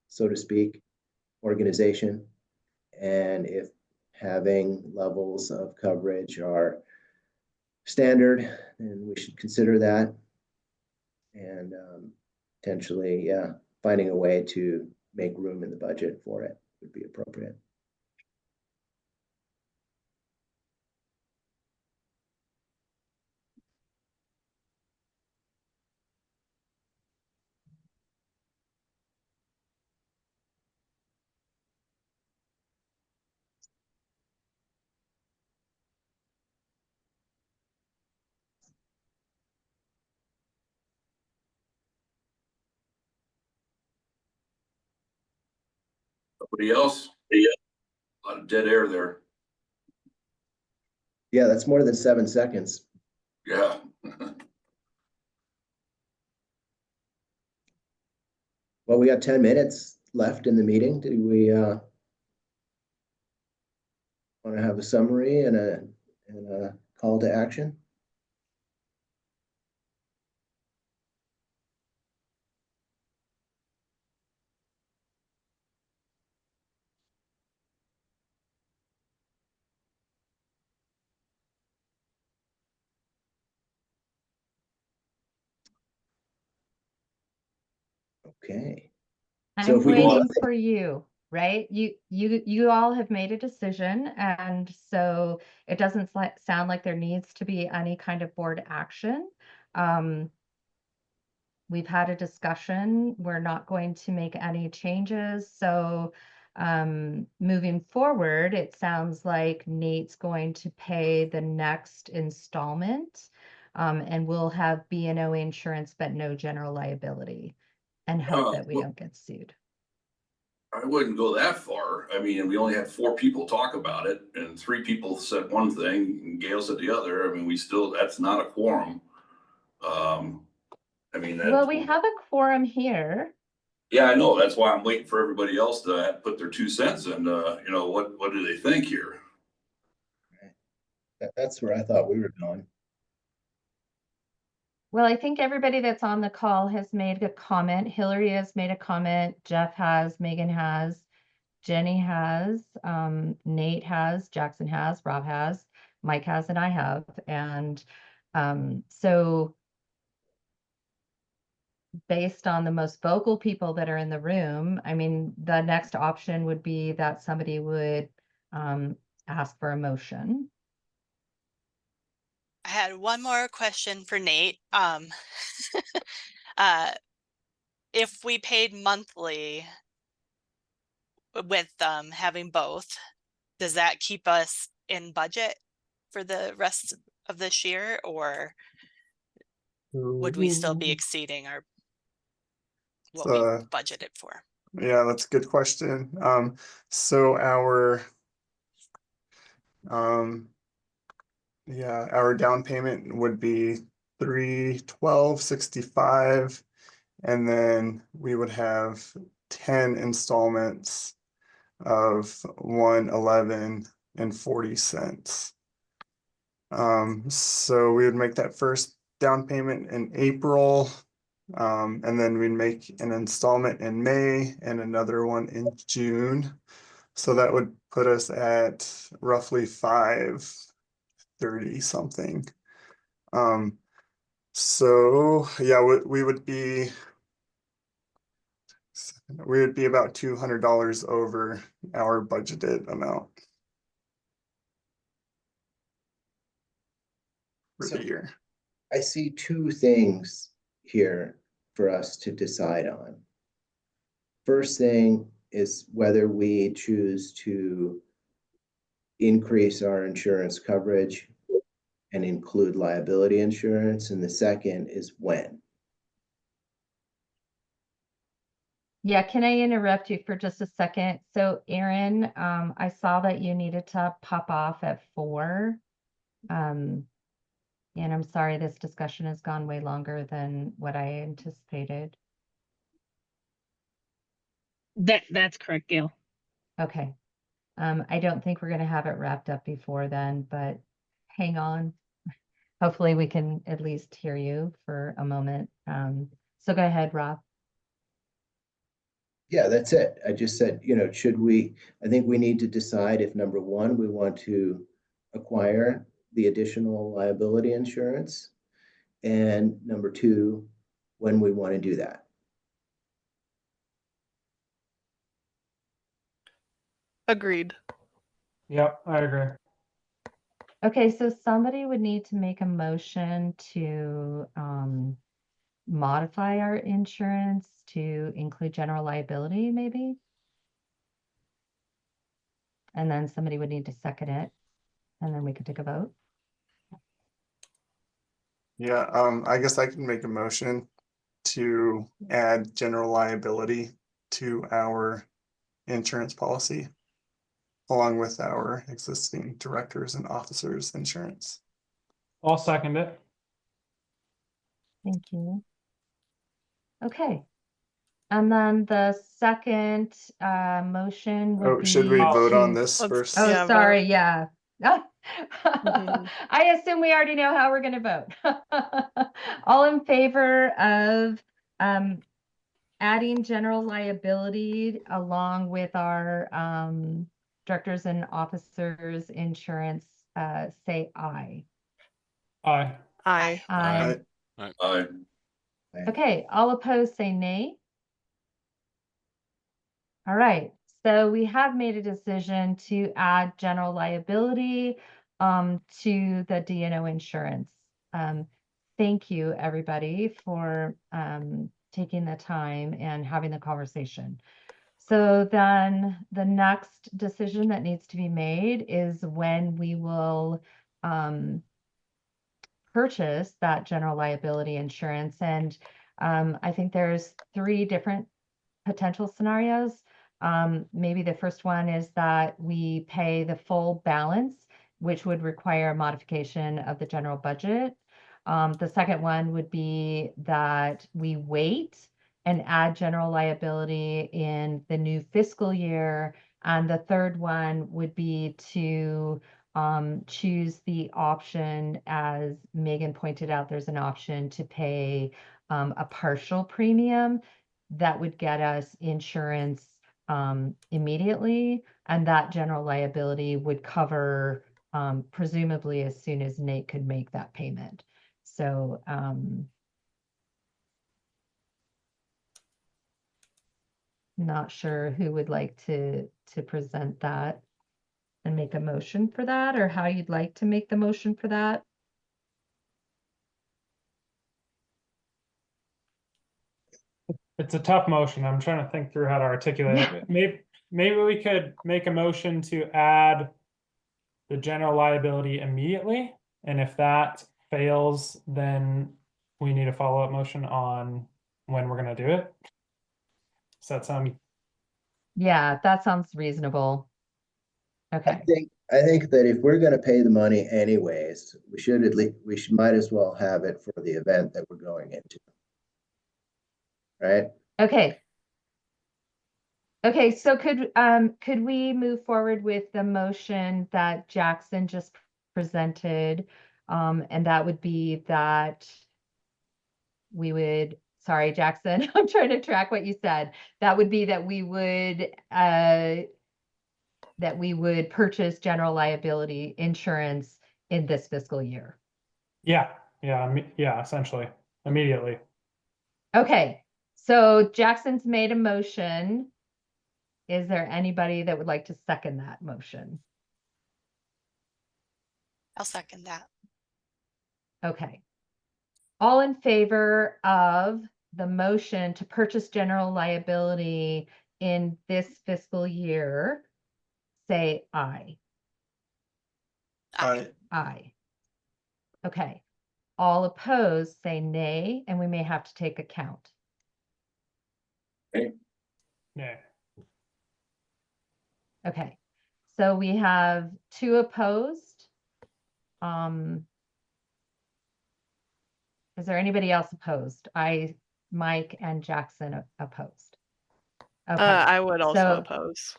so to speak, organization. And if having levels of coverage are standard, then we should consider that. And potentially, finding a way to make room in the budget for it would be appropriate. Nobody else? Yeah. A lot of dead air there. Yeah, that's more than 7 seconds. Yeah. Well, we got 10 minutes left in the meeting. Do we want to have a summary and a call to action? Okay. So I'm if we can waiting for you, right? You all have made a decision, and so it doesn't sound like there needs to be any kind of board action. We've had a discussion. We're not going to make any changes. So moving forward, it sounds like Nate's going to pay the next installment, and we'll have B&O insurance, but no general liability, and hope that we don't get sued. I wouldn't go that far. I mean, we only had 4 people talk about it, and 3 people said one thing and Gail said the other. I mean, that's not a quorum. I mean, Well, we have a quorum here. Yeah, I know. That's why I'm waiting for everybody else to put their 2 cents in. What do they think here? That's where I thought we were going. Well, I think everybody that's on the call has made a comment. Hillary has made a comment. Jeff has, Megan has, Jenny has, Nate has, Jackson has, Rob has, Mike has, and I have. And so based on the most vocal people that are in the room, I mean, the next option would be that somebody would ask for a motion. I had one more question for Nate. If we paid monthly with having both, does that keep us in budget for the rest of this year, or would we still be exceeding our what we So, budgeted for? yeah, that's a good question. So our down payment would be 312.65, and then we would have 10 installments of 111.40. So we would make that first down payment in April, and then we'd make an installment in May and another one in June. So that would put us at roughly 530 something. So yeah, we would be about $200 over our budgeted amount for So- the year. I see two things here for us to decide on. First thing is whether we choose to increase our insurance coverage and include liability insurance, and the second is when. Yeah, can I interrupt you for just a second? So Aaron, I saw that you needed to pop off at 4. And I'm sorry, this discussion has gone way longer than what I anticipated. That's correct, Gail. Okay. I don't think we're gonna have it wrapped up before then, but hang on. Hopefully we can at least hear you for a moment. So go ahead, Rob. Yeah, that's it. I just said, I think we need to decide if number one, we want to acquire the additional liability insurance. And number two, when we want to do that. Agreed. Yep, I agree. Okay, so somebody would need to make a motion to modify our insurance to include general liability, maybe? And then somebody would need to second it, and then we could take a vote. Yeah, I guess I can make a motion to add general liability to our insurance policy, along with our existing directors and officers insurance. I'll second it. Thank you. Okay. And then the second motion would Oh, be should we vote on to- this Let's- first? Oh, Yeah, vote. sorry, yeah. Mhm. I assume we already know how we're gonna vote. All in favor of adding general liability along with our directors and officers insurance, say aye. Aye. Aye. Aye. Aye. Okay, all opposed say nay. All right, so we have made a decision to add general liability to the D&O insurance. Thank you, everybody, for taking the time and having the conversation. So then the next decision that needs to be made is when we will purchase that general liability insurance. And I think there's 3 different potential scenarios. Maybe the first one is that we pay the full balance, which would require a modification of the general budget. The second one would be that we wait and add general liability in the new fiscal year. And the third one would be to choose the option, as Megan pointed out, there's an option to pay a partial premium that would get us insurance immediately, and that general liability would cover presumably as soon as Nate could make that payment. So not sure who would like to present that and make a motion for that, or how you'd like to make the motion for that. it's a tough motion. I'm trying to think through how to articulate it. Maybe we could make a motion to add the general liability immediately, and if that fails, then we need a follow-up motion on when we're gonna do it. Does that sound? Yeah, that sounds reasonable. Okay. I think that if we're gonna pay the money anyways, we should at least, might as well have it for the event that we're going into. Right? Okay. Okay, so could we move forward with the motion that Jackson just presented? And that would be that we would, sorry, Jackson, I'm trying to track what you said. That would be that we would purchase general liability insurance in this fiscal year. Yeah, essentially, immediately. Okay, so Jackson's made a motion. Is there anybody that would like to second that motion? I'll second that. Okay. All in favor of the motion to purchase general liability in this fiscal year, say aye. Aye. Aye. Okay. All opposed, say nay, and we may have to take a count. Yeah. Okay. So we have 2 opposed. Is there anybody else opposed? Mike and Jackson opposed. Okay. I would also oppose.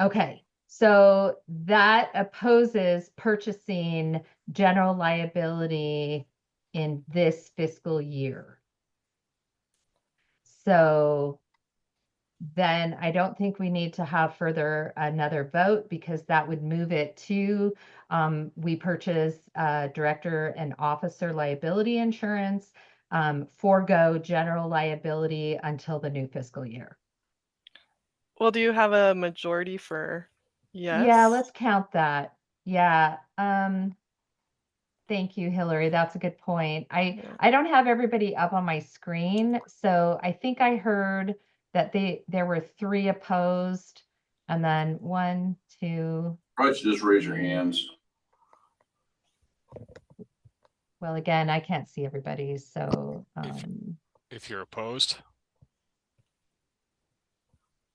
Okay, so that opposes purchasing general liability in this fiscal year. So then I don't think we need to have another vote, because that would move it to, we purchase director and officer liability insurance, forego general liability until the new fiscal year. Well, do you have a majority for yes? Yeah, let's count that. Yeah. Thank you, Hillary. That's a good point. I don't have everybody up on my screen, so I think I heard that there were 3 opposed, and then 1, 2. Probably should just raise your hands. Well, again, I can't see everybody, so If you're opposed,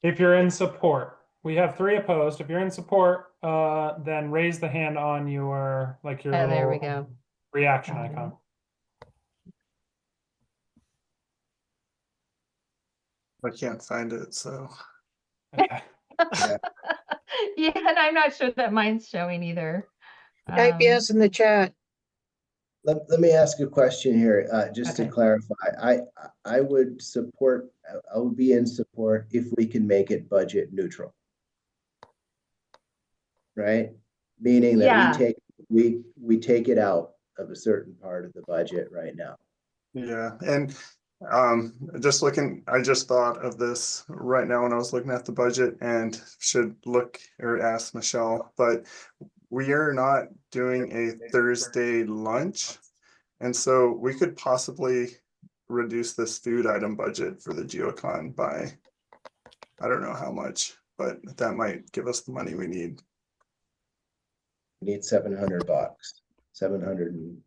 If you're in support, we have 3 opposed. If you're in support, then raise the hand on your there we go. reaction Got it. icon. I can't find it, so. Okay. Yeah, and I'm not sure that mine's showing either. Type yes in the chat. Let me ask a question here, just to Okay. clarify. I would support, I would be in support if we can make it budget neutral. Right? Meaning that Yeah. we take it out of a certain part of the budget right now. Yeah, and just looking, I just thought of this right now when I was looking at the budget, and should look or ask Michelle, but we are not doing a Thursday lunch. And so we could possibly reduce this food item budget for the GeoCon by, I don't know how much, but that might give us the money we need. We need $700, $704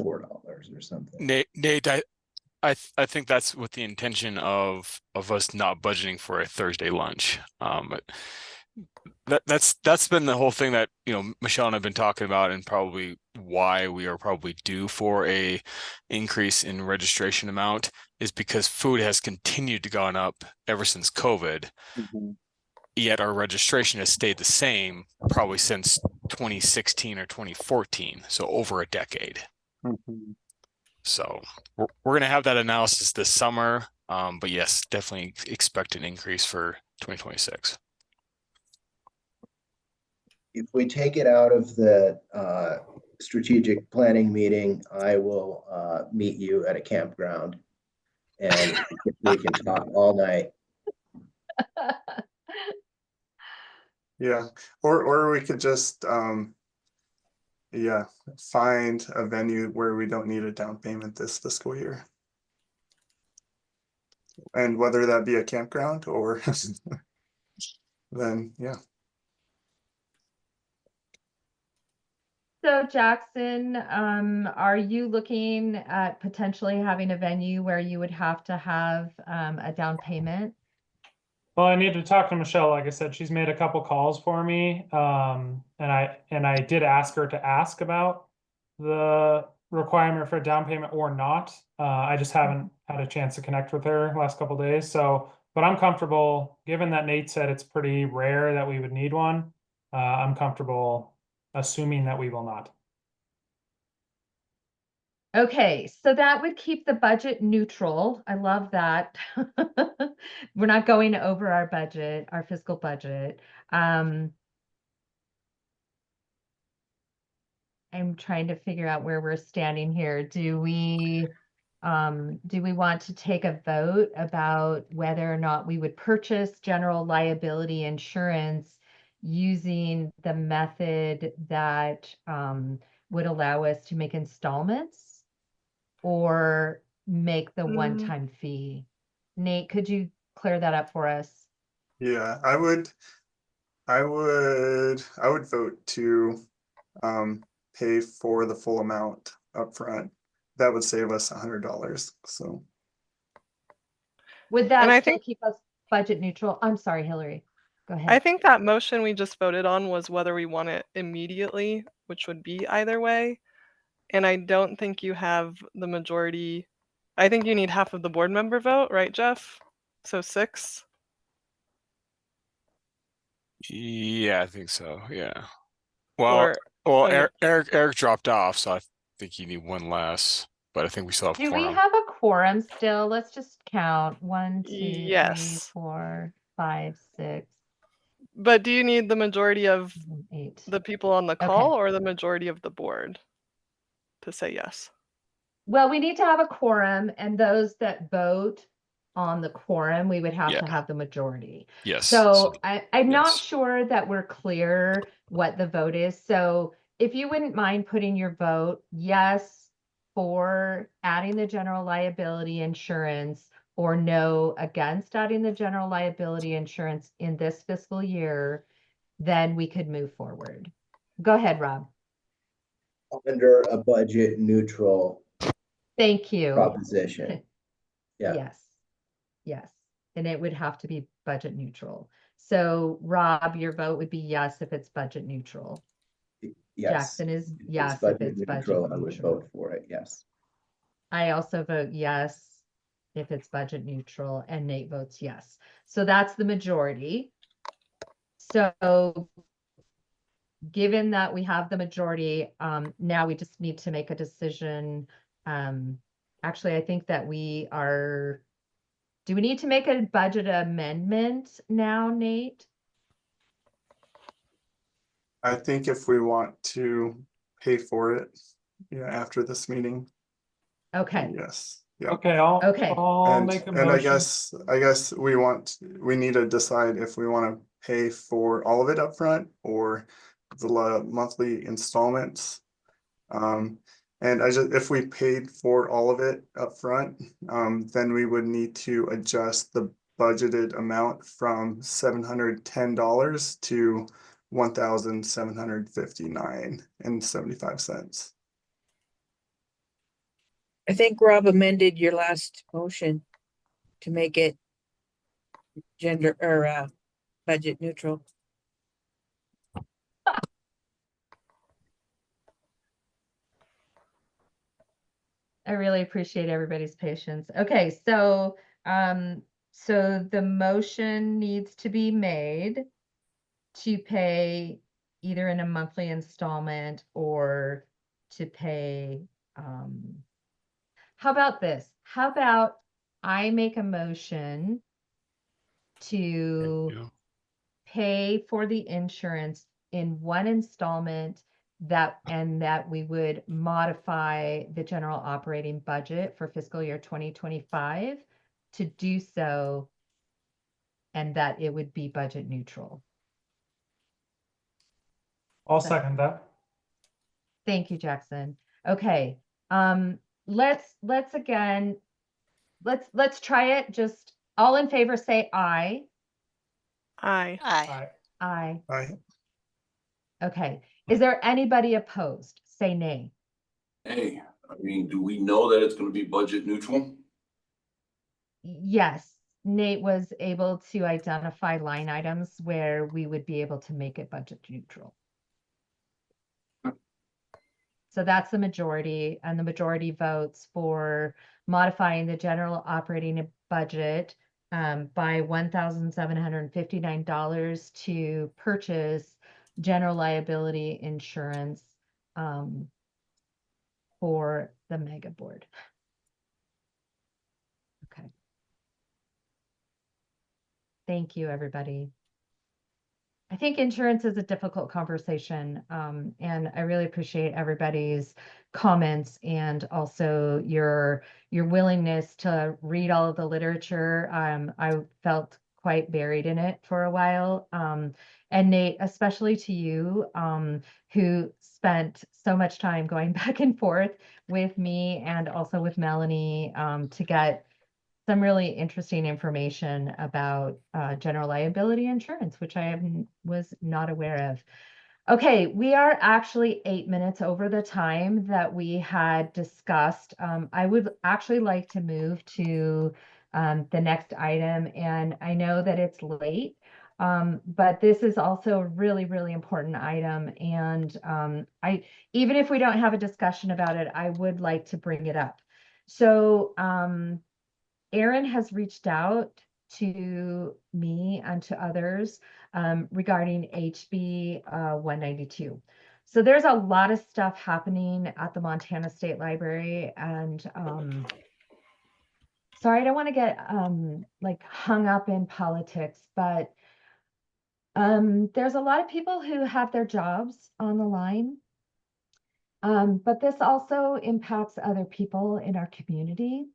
or something. Nate, I think that's with the intention of us not budgeting for a Thursday lunch. That's been the whole thing that, you know, Michelle and I've been talking about, and probably why we are probably due for a increase in registration amount, is because food has continued to go up ever since COVID. Yet our registration has stayed the same probably since 2016 or 2014, so over a decade. So we're going to have that analysis this summer, but yes, definitely expect an increase for 2026. If we take it out of the strategic planning meeting, I will meet you at a campground, and we can talk all night. Yeah, or we could just find a venue where we don't need a down payment this fiscal year. And whether that be a campground or then, yeah. So Jackson, are you looking at potentially having a venue where you would have to have a down payment? Well, I need to talk to Michelle. Like I said, she's made a couple calls for me. And I did ask her to ask about the requirement for a down payment or not. I just haven't had a chance to connect with her last couple days. So, but I'm comfortable, given that Nate said it's pretty rare that we would need one. I'm comfortable assuming that we will not. Okay, so that would keep the budget neutral. I love that. We're not going over our budget, our fiscal budget. I'm trying to figure out where we're standing here. Do we want to take a vote about whether or not we would purchase general liability insurance using the method that would allow us to make installments? Or make the one-time fee? Nate, could you clear that up for us? Yeah, I would vote to pay for the full amount upfront. That would save us $100. So Would And I that still think keep us budget neutral? I'm sorry, Hillary. Go I ahead. think that motion we just voted on was whether we want it immediately, which would be either way. And I don't think you have the majority. I think you need half of the board member vote, right, Jeff? So 6. Yeah, I think so. Yeah. Well, Or well, oh, yeah. Eric dropped off, so I think you need one less. But I think we still have Do we quorum. have a quorum still? Let's just count. 1, 2, 3, Yes. 4, 5, 6, But do you need the majority of 7, 8. the people on the Okay. call or the majority of the board to say yes? Well, we need to have a quorum, and those that vote on the quorum, we would have to Yeah. have the majority. Yes. So I'm not yes. sure that we're clear what the vote is. So if you wouldn't mind putting your vote yes for adding the general liability insurance or no against adding the general liability insurance in this fiscal year, then we could move forward. Go ahead, Rob. Under a budget neutral Thank you. proposition. Yeah. Yes. Yes. And it would have to be budget neutral. So Rob, your vote would be yes if it's budget neutral. Yes. Jackson is If it's yes if budget it's budget neutral, I would neutral. vote for it. Yes. I also vote yes if it's budget neutral, and Nate votes yes. So that's the majority. So given that we have the majority, now we just need to make a decision. Actually, I think that we are. Do we need to make a budget amendment now, Nate? I think if we want to pay for it, yeah, after this meeting, Okay. yes, yeah. Okay, I'll make a And motion. I guess we need to decide if we want to pay for all of it upfront or the monthly installments. And if we paid for all of it upfront, then we would need to adjust the budgeted amount from $710 to $1,759.75. I think Rob amended your last motion to make it gender or budget neutral. I really appreciate everybody's patience. Okay, so the motion needs to be made to pay either in a monthly installment or to pay how about this? How about I make a motion to pay for the insurance in one installment that we would modify the general operating budget for fiscal year 2025 to do so, and that it would be budget neutral. I'll second that. Thank you, Jackson. Okay, let's again let's try it. Just all in favor, say aye. Aye. Aye. Aye. Aye. Okay. Is there anybody opposed? Say nay. Hey, I mean, do we know that it's gonna be budget neutral? Yes, Nate was able to identify line items where we would be able to make it budget neutral. So that's the majority, and the majority votes for modifying the general operating budget by $1,759 to purchase general liability insurance for the mega board. Okay. Thank you, everybody. I think insurance is a difficult conversation, and I really appreciate everybody's comments and also your willingness to read all of the literature. I felt quite buried in it for a while. And Nate, especially to you, who spent so much time going back and forth with me and also with Melanie to get some really interesting information about general liability insurance, which I was not aware of. Okay, we are actually 8 minutes over the time that we had discussed. I would actually like to move to the next item, and I know that it's late, but this is also a really, really important item. And even if we don't have a discussion about it, I would like to bring it up. So, Aaron has reached out to me and to others regarding HB 192. So there's a lot of stuff happening at the Montana State Library, and sorry, I don't want to get like hung up in politics, but there's a lot of people who have their jobs on the line. But this also impacts other people in our community.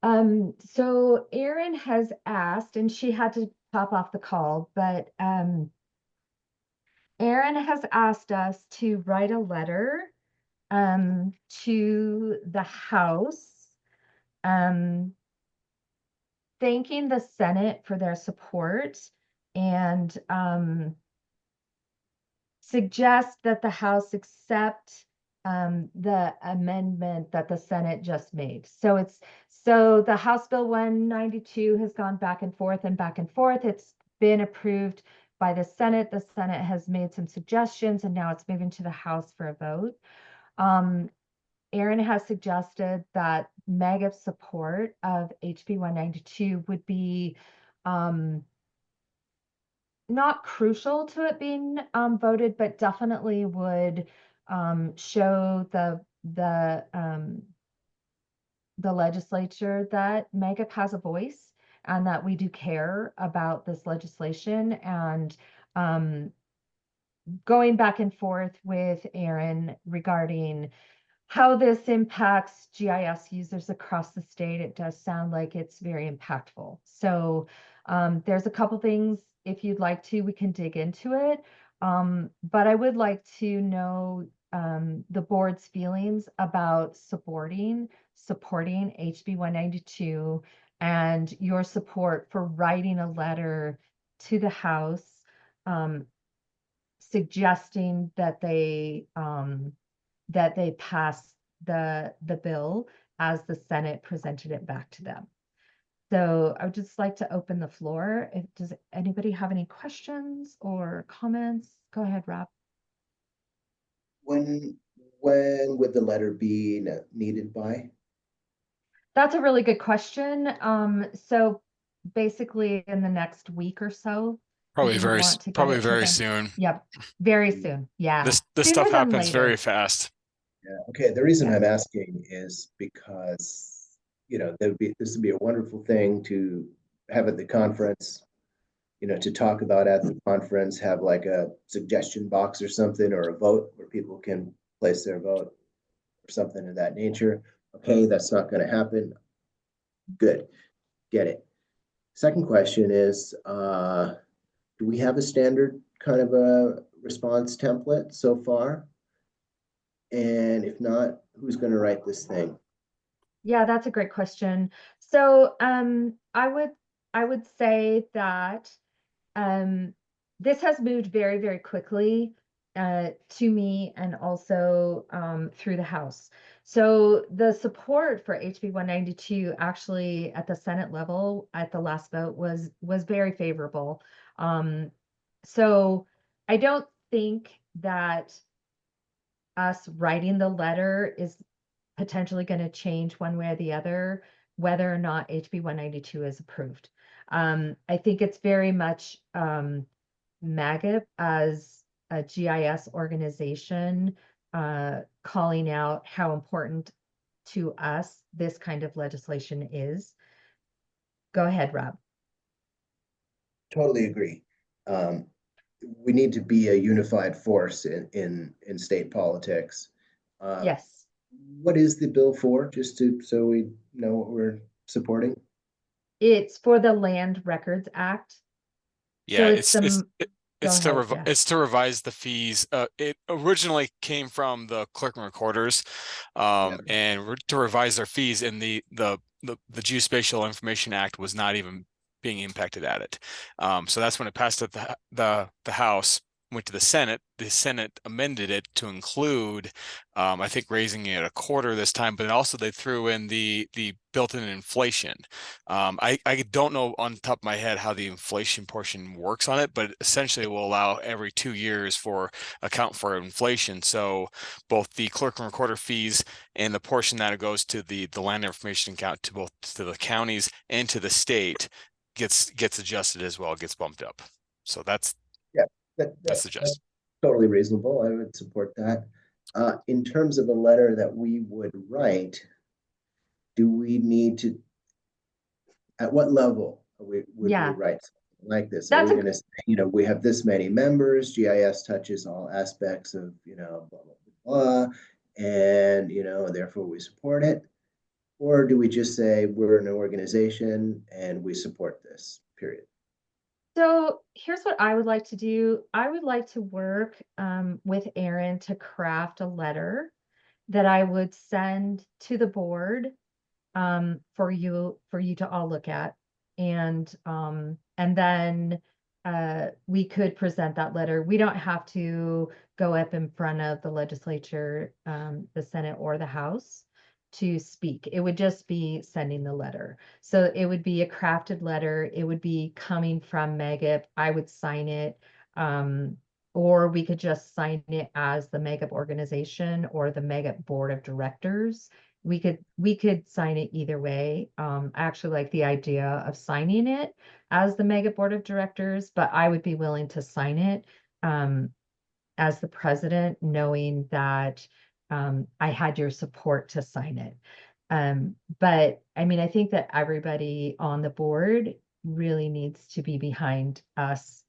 So Erin has asked, and she had to pop off the call, but Erin has asked us to write a letter to the House, thanking the Senate for their support and suggest that the House accept the amendment that the Senate just made. So the House Bill 192 has gone back and forth and back and forth. It's been approved by the Senate. The Senate has made some suggestions, and now it's moving to the House for a vote. Aaron has suggested that MAGIP support of HB 192 would be not crucial to it being voted, but definitely would show the legislature that MAGIP has a voice and that we do care about this legislation. And going back and forth with Aaron regarding how this impacts GIS users across the state, it does sound like it's very impactful. So there's a couple things, if you'd like to, we can dig into it. But I would like to know the board's feelings about supporting HB 192 and your support for writing a letter to the House suggesting that they pass the bill as the Senate presented it back to them. So I would just like to open the floor. Does anybody have any questions or comments? Go ahead, Rob. When would the letter be needed by? That's a really good question. So basically in the next week or so. Probably if you want to get it to very them. soon. Yep, very soon. Yeah. This Sooner stuff than happens later. very fast. Yeah, okay, the reason Yeah. I'm asking is because, you know, this would be a wonderful thing to have at the conference, you know, to talk about at the conference, have like a suggestion box or something, or a vote where people can place their vote or something of that nature. Okay, that's not going to happen. Good, get it. Second question is, do we have a standard kind of a response template so far? And if not, who's going to write this thing? Yeah, that's a great question. So I would say that this has moved very, very quickly to me and also through the House. So the support for HB 192 actually at the Senate level at the last vote was very favorable. So I don't think that us writing the letter is potentially going to change one way or the other, whether or not HB 192 is approved. I think it's very much MAGIP as a GIS organization calling out how important to us this kind of legislation is. Go ahead, Rob. Totally agree. We need to be a unified force in state politics. Yes. What is the bill for, just so we know what we're supporting? It's for the Land Records Act. Yeah, So it's ahead, yeah. it's to revise the fees. It originally came from the clerk and recorders, and to revise their fees. And the Geospatial Information Act was not even being impacted at it. So that's when it passed at the House, went to the Senate. The Senate amended it to include, I think, raising it a quarter this time, but also they threw in the built-in inflation. I don't know on the top of my head how the inflation portion works on it, but essentially it will allow every 2 years for account for inflation. So both the clerk and recorder fees and the portion that it goes to the land information account to both to the counties and to the state gets adjusted as well, gets bumped up. So that's the gist. Totally reasonable. I would support that. In terms of a letter that we would write, do we need to, at what level would we write something like this? Are we going to say, we have this many members, GIS touches all aspects of, blah, blah, blah, and, therefore we support it? Or do we just say we're an organization and we support this, period? So here's what I would like to do. I would like to work with Aaron to craft a letter that I would send to the board for you to all look at. And then we could present that letter. We don't have to go up in front of the legislature, the Senate or the House to speak. It would just be sending the letter. So it would be a crafted letter. It would be coming from MAGIP. I would sign it. Or we could just sign it as the MAGIP organization or the MAGIP board of directors. We could sign it either way. I actually like the idea of signing it as the MAGIP board of directors, but I would be willing to sign it as the president, knowing that I had your support to sign it. But I mean, I think that everybody on the board really needs to be behind us,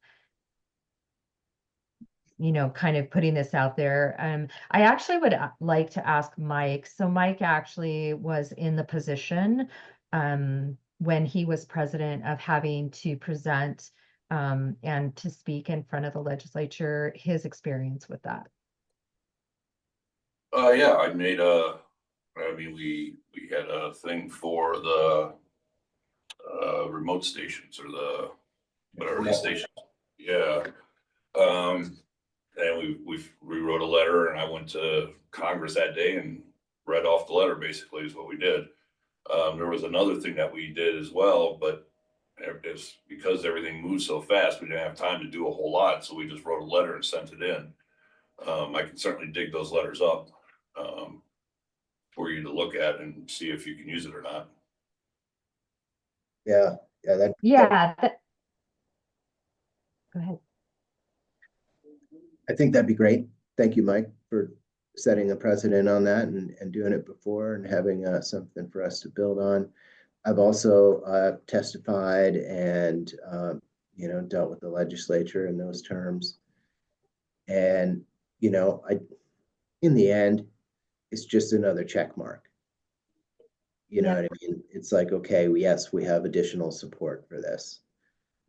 kind of putting this out there. I actually would like to ask Mike. So Mike actually was in the position when he was president of having to present and to speak in front of the legislature, his experience with that. Yeah, we had a thing for the remote stations or the whatever the station. Yeah. And we wrote a letter, and I went to Congress that day and read off the letter, basically is what we did. There was another thing that we did as well, but it's because everything moves so fast, we didn't have time to do a whole lot. So we just wrote a letter and sent it in. I can certainly dig those letters up for you to look at and see if you can use it or not. Yeah. Go ahead. I think that'd be great. Thank you, Mike, for setting a precedent on that and doing it before and having something for us to build on. I've also testified and dealt with the legislature in those terms. And in the end, it's just another check mark. You know what I mean? It's like, okay, yes, we have additional support for this.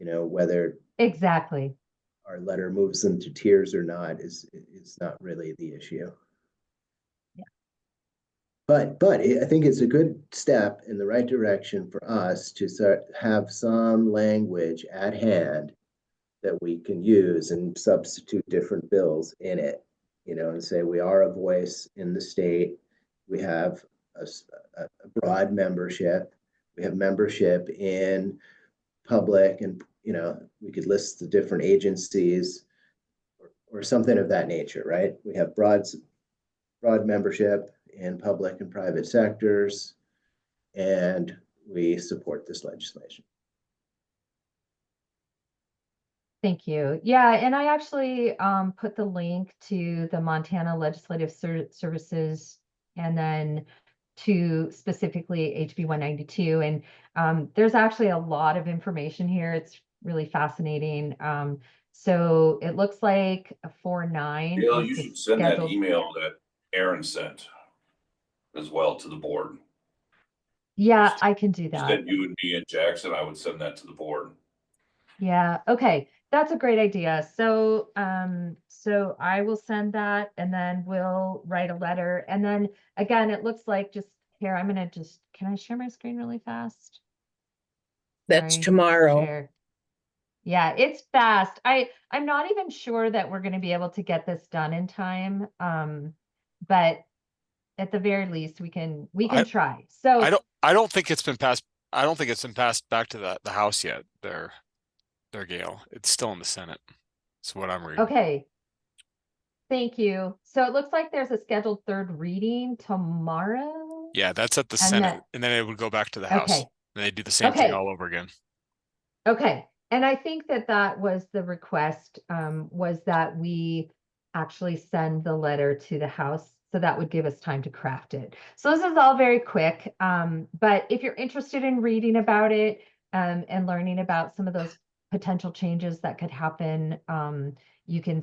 Whether exactly our letter moves them to tears or not is not really the issue. But I think it's a good step in the right direction for us to have some language at hand that we can use and substitute different bills in it, and say we are a voice in the state. We have a broad membership. We have membership in public, and we could list the different agencies or something of that nature, right? We have broad membership in public and private sectors, and we support this legislation. Thank you. Yeah, and I actually put the link to the Montana Legislative Services and then to specifically HB 192. And there's actually a lot of information here. It's really fascinating. So it looks like a 4.9 Gail, is you the should send that scheduled. email that Aaron sent as well to the board. Yeah, I can do that. Send you and me and Jackson, I would send that to the board. Yeah, okay. That's a great idea. So, so I will send that and then we'll write a letter. And then again, it looks like just here, I'm gonna just, can I share my screen really fast? That's Sorry, tomorrow. share. Yeah, it's fast. I'm not even sure that we're gonna be able to get this done in time. But at the very least, we can try. So I don't think it's been passed. I don't think it's been passed back to the House yet. There, Gail. It's still in the Senate. That's what I'm reading. okay. Thank you. So it looks like there's a scheduled third reading tomorrow. Yeah, that's at the And Senate, and then it would go back to the House. Okay. And they do the same thing Okay. all over again. Okay. And I think that was the request, was that we actually send the letter to the House. So that would give us time to craft it. So this is all very quick. But if you're interested in reading about it, and learning about some of those potential changes that could happen, you can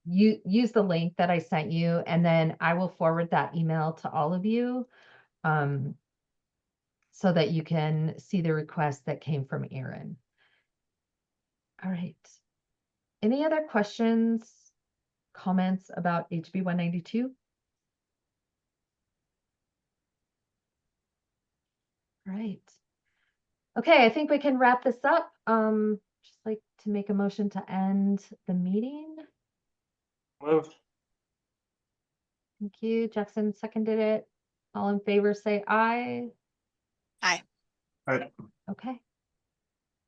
use the link that I sent you, and then I will forward that email to all of you, so that you can see the request that came from Aaron. All right. Any other questions, comments about HB 192? All right. Okay, I think we can wrap this up. Just like to make a motion to end the meeting. Moved. Thank you. Jackson seconded it. All in favor, say aye. Aye. Okay.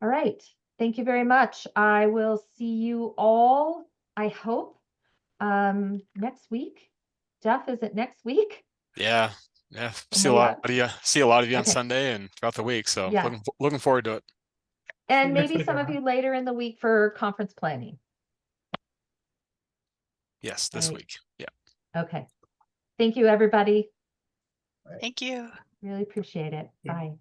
All right. Thank you very much. I will see you all, I hope, next week. Jeff, is it next week? Yeah. See my a lot God. of you. See a lot of you on Okay. Sunday and throughout the week. So Yeah. looking forward to it. And Next maybe week, some of huh? you later in the week for conference planning. Yes, this Right. week. Yeah. Okay. Thank you, everybody. Thank you. Really appreciate it. Yeah. Bye.